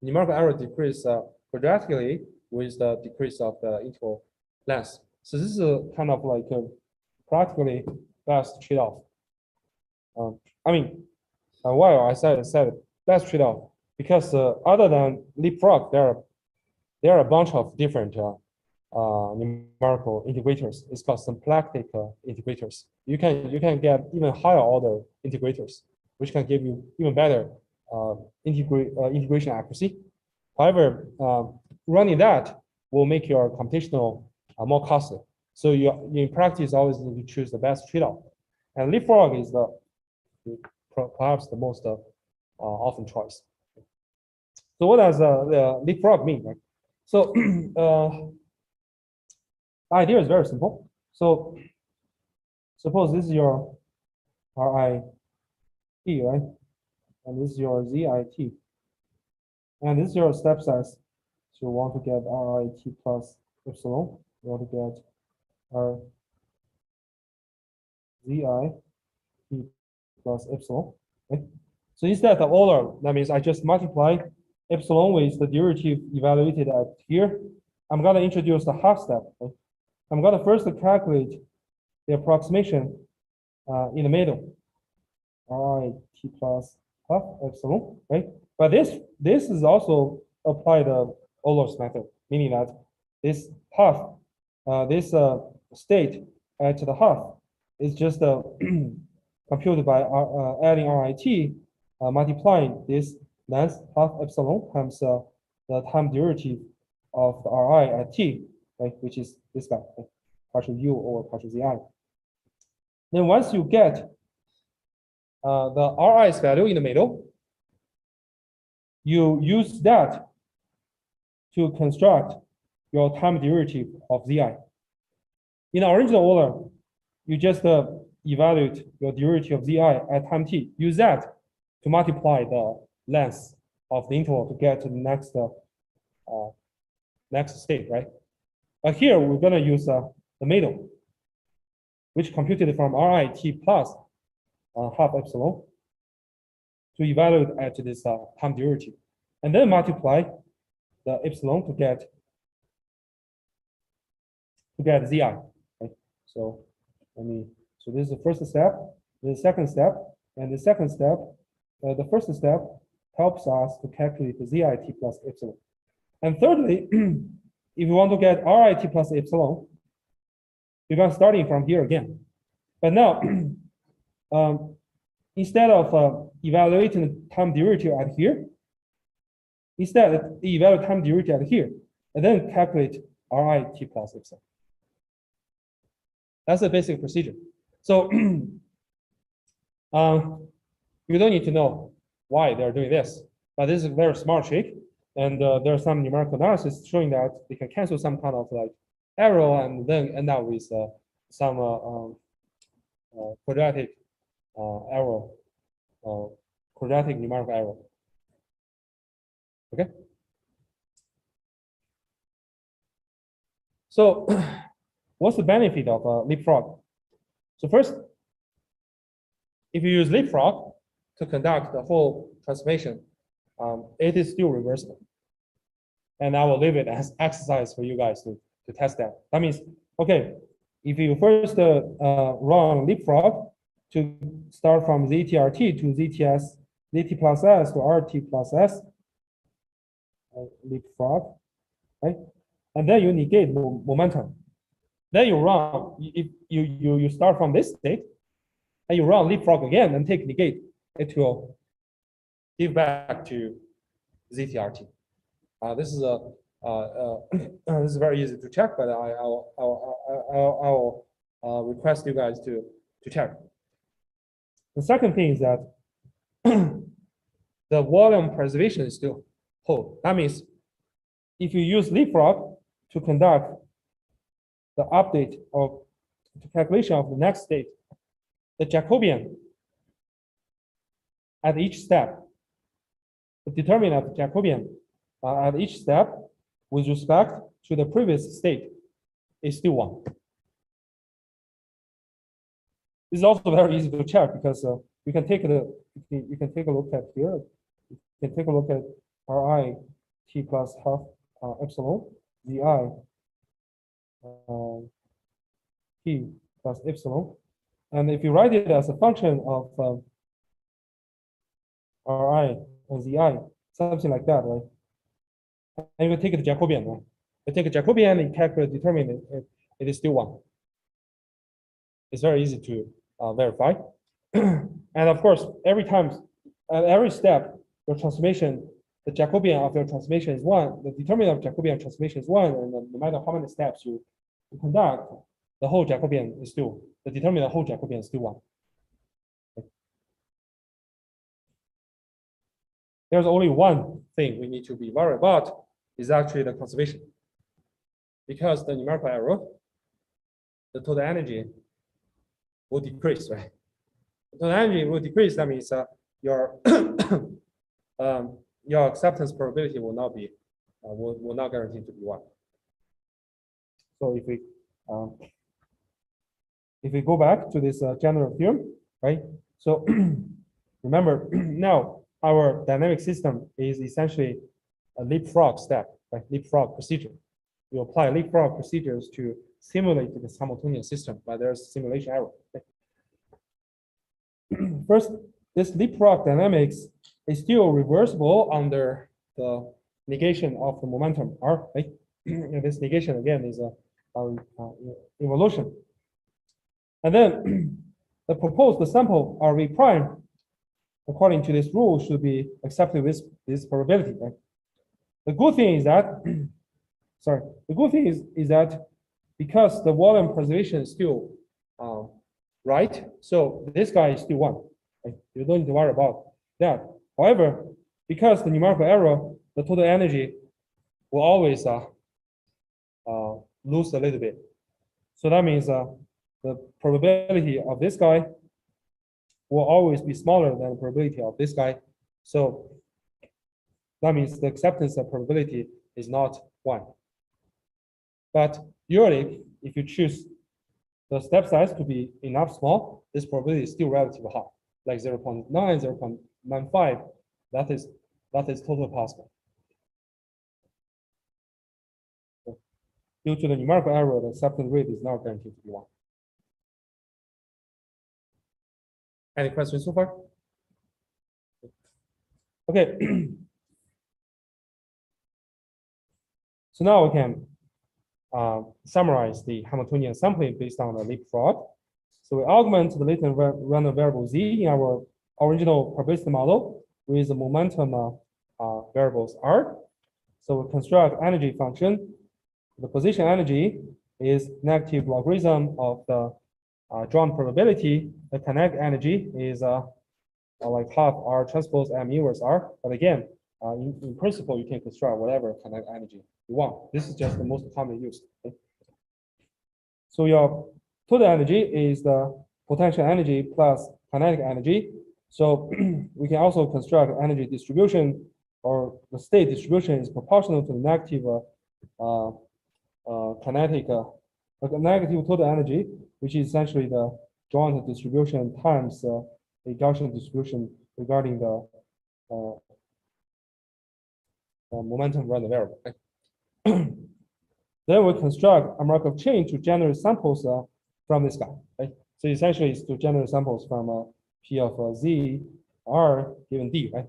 numerical error decrease quadratically with the decrease of the interval length. So this is a kind of like a practically best trade-off. I mean, why I said best trade-off because other than leapfrog, there are a bunch of different numerical integrators. It's called symplectic integrators. You can get even higher order integrators, which can give you even better integration accuracy. However, running that will make your computational more costly. So you in practice always need to choose the best trade-off. And leapfrog is perhaps the most often choice. So what does the leapfrog mean? Right? So the idea is very simple. So suppose this is your RIT, right? And this is your ZIT. And this is your step size. So you want to get RIT plus epsilon. You want to get our ZI plus epsilon. Okay? So instead of Euler, that means I just multiply epsilon with the derivative evaluated at here. I'm going to introduce the half step. Okay? I'm going to first calculate the approximation in the middle. RIT plus half epsilon, right? But this is also apply the Euler's method, meaning that this half, this state at the half is just computed by adding RIT, multiplying this length half epsilon times the time derivative of the RI at t, right, which is this guy, right? Partial U over partial ZI. Then once you get the RI's value in the middle, you use that to construct your time derivative of ZI. In the original Euler, you just evaluate your derivative of ZI at time t. Use that to multiply the length of the interval to get to the next state, right? But here we're going to use the middle, which computed from RIT plus half epsilon to evaluate at this time derivative, and then multiply the epsilon to get ZI. Right? So so this is the first step, the second step, and the second step, the first step helps us to calculate the ZIT plus epsilon. And thirdly, if you want to get RIT plus epsilon, you're going to starting from here again. But now, instead of evaluating the time derivative at here, instead evaluate time derivative at here, and then calculate RIT plus epsilon. That's the basic procedure. So You don't need to know why they're doing this, but this is a very smart trick. And there's some numerical analysis showing that they can cancel some kind of like error and then end up with some quadratic error, quadratic numerical error. Okay. So what's the benefit of leapfrog? So first, if you use leapfrog to conduct the whole transformation, it is still reversible. And I will leave it as exercise for you guys to test that. That means, okay, if you first run leapfrog to start from ZTRT to ZTS, ZT plus S to RT plus S, leapfrog, right? And then you negate momentum. Then you run, if you start from this state, and you run leapfrog again and take negate, it will give back to ZTRT. This is a this is very easy to check, but I will request you guys to check. The second thing is that the volume preservation is still whole. That means if you use leapfrog to conduct the update of the calculation of the next state, the Jacobian at each step, the determinant of the Jacobian at each step with respect to the previous state is still 1. This is also very easy to check because you can take a look at here. You can take a look at Ri t plus half epsilon Zi t plus epsilon, and if you write it as a function of Ri and Zi, something like that, right? And you take the Jacobian, right? You take a Jacobian and you calculate the determinant, it is still 1. It's very easy to verify. And of course, every time, at every step, your transformation, the Jacobian of your transformation is 1. The determinant of Jacobian transformation is 1, and no matter how many steps you conduct, the whole Jacobian is still, the determinant of the whole Jacobian is still 1. There's only one thing we need to be worried about is actually the conservation. Because the numerical error, the total energy will decrease, right? The total energy will decrease. That means your your acceptance probability will not be will not guarantee to be 1. So if we go back to this general theorem, right? So remember now our dynamic system is essentially a leapfrog step, right? Leapfrog procedure. You apply leapfrog procedures to simulate this Hamiltonian system, but there's simulation error. Okay? First, this leapfrog dynamics is still reversible under the negation of the momentum R, right? And this negation again is a involution. And then the proposed sample RV prime, according to this rule, should be accepted with this probability, right? The good thing is that, sorry, the good thing is that because the volume preservation is still right, so this guy is still 1. Right? You don't need to worry about that. However, because the numerical error, the total energy will always lose a little bit. So that means the probability of this guy will always be smaller than the probability of this guy. So that means the acceptance of probability is not 1. But usually, if you choose the step size to be enough small, this probability is still relatively high, like 0.9, 0.95. That is totally possible. So due to the numerical error, the acceptance rate is not guaranteed to be 1. Any questions so far? Okay. So now we can summarize the Hamiltonian sampling based on the leapfrog. So we augment the latent random variable z in our original probability model with the momentum variables r. So we construct energy function. The position energy is negative logarithm of the drawn probability the kinetic energy is like half R transpose M inverse R. But again, in principle, you can construct whatever kinetic energy you want. This is just the most commonly used. Okay? So your total energy is the potential energy plus kinetic energy. So we can also construct energy distribution, or the state distribution is proportional to the negative negative total energy, which is essentially the joint distribution times the Gaussian distribution regarding the momentum random variable. Okay? Then we construct a Markov chain to generate samples from this guy. Right? So essentially, it's to generate samples from P of Z R given D. Right?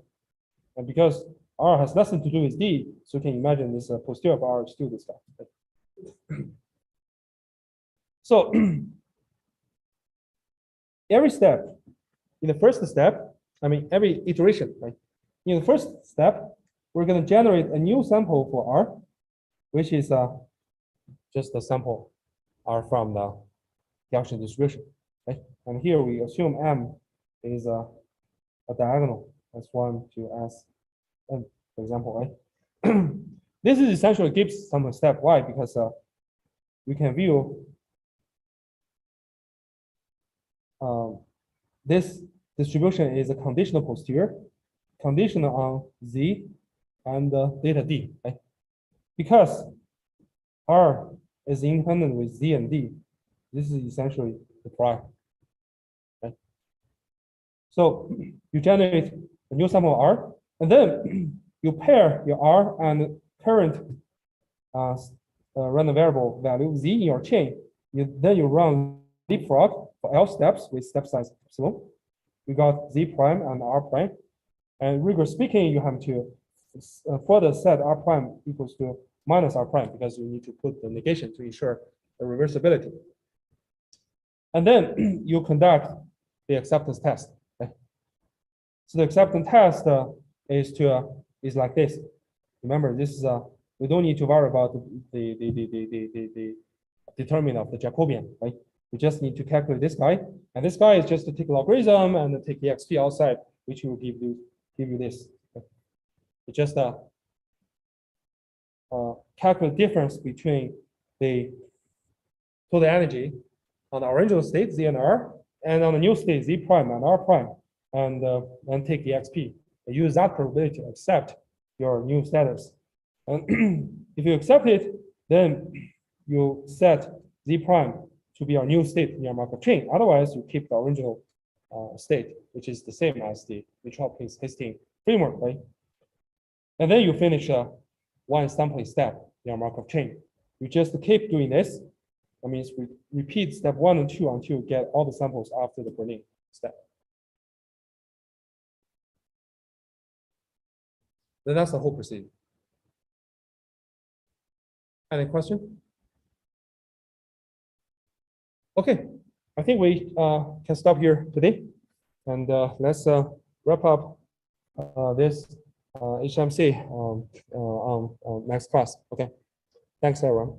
And because R has nothing to do with D, so you can imagine this posterior of R is still this guy. Right? So every step, in the first step, I mean every iteration, right? In the first step, we're going to generate a new sample for R, which is just a sample R from the Gaussian distribution, right? And here we assume M is a diagonal S1 to Sn, for example, right? This is essentially gives some step. Why? Because we can view this distribution is a conditional posterior, conditional on Z and theta D, right? Because R is independent with Z and D, this is essentially the prime, right? So you generate a new sample of R, and then you pair your R and current random variable value Z in your chain. Then you run leapfrog for L steps with step size epsilon. We got Z prime and R prime. And rigorously speaking, you have to further set R prime equals to minus R prime because you need to put the negation to ensure the reversibility. And then you conduct the acceptance test. Okay? So the acceptance test is like this. Remember, this is we don't need to worry about the determinant of the Jacobian, right? We just need to calculate this guy, and this guy is just to take logarithm and take the XP outside, which will give you this. Okay? It's just calculate difference between the total energy on the original state Z and R, and on the new state Z prime and R prime, and take the XP. And use that probability to accept your new status. And if you accept it, then you set Z prime to be our new state in your Markov chain. Otherwise, you keep the original state, which is the same as the Hastings framework, right? And then you finish one sampling step in your Markov chain. You just keep doing this. That means we repeat step 1 and 2 until you get all the samples after the burning step. Then that's the whole procedure. Any question? Okay, I think we can stop here today, and let's wrap up this HMC on next class. Okay, thanks everyone.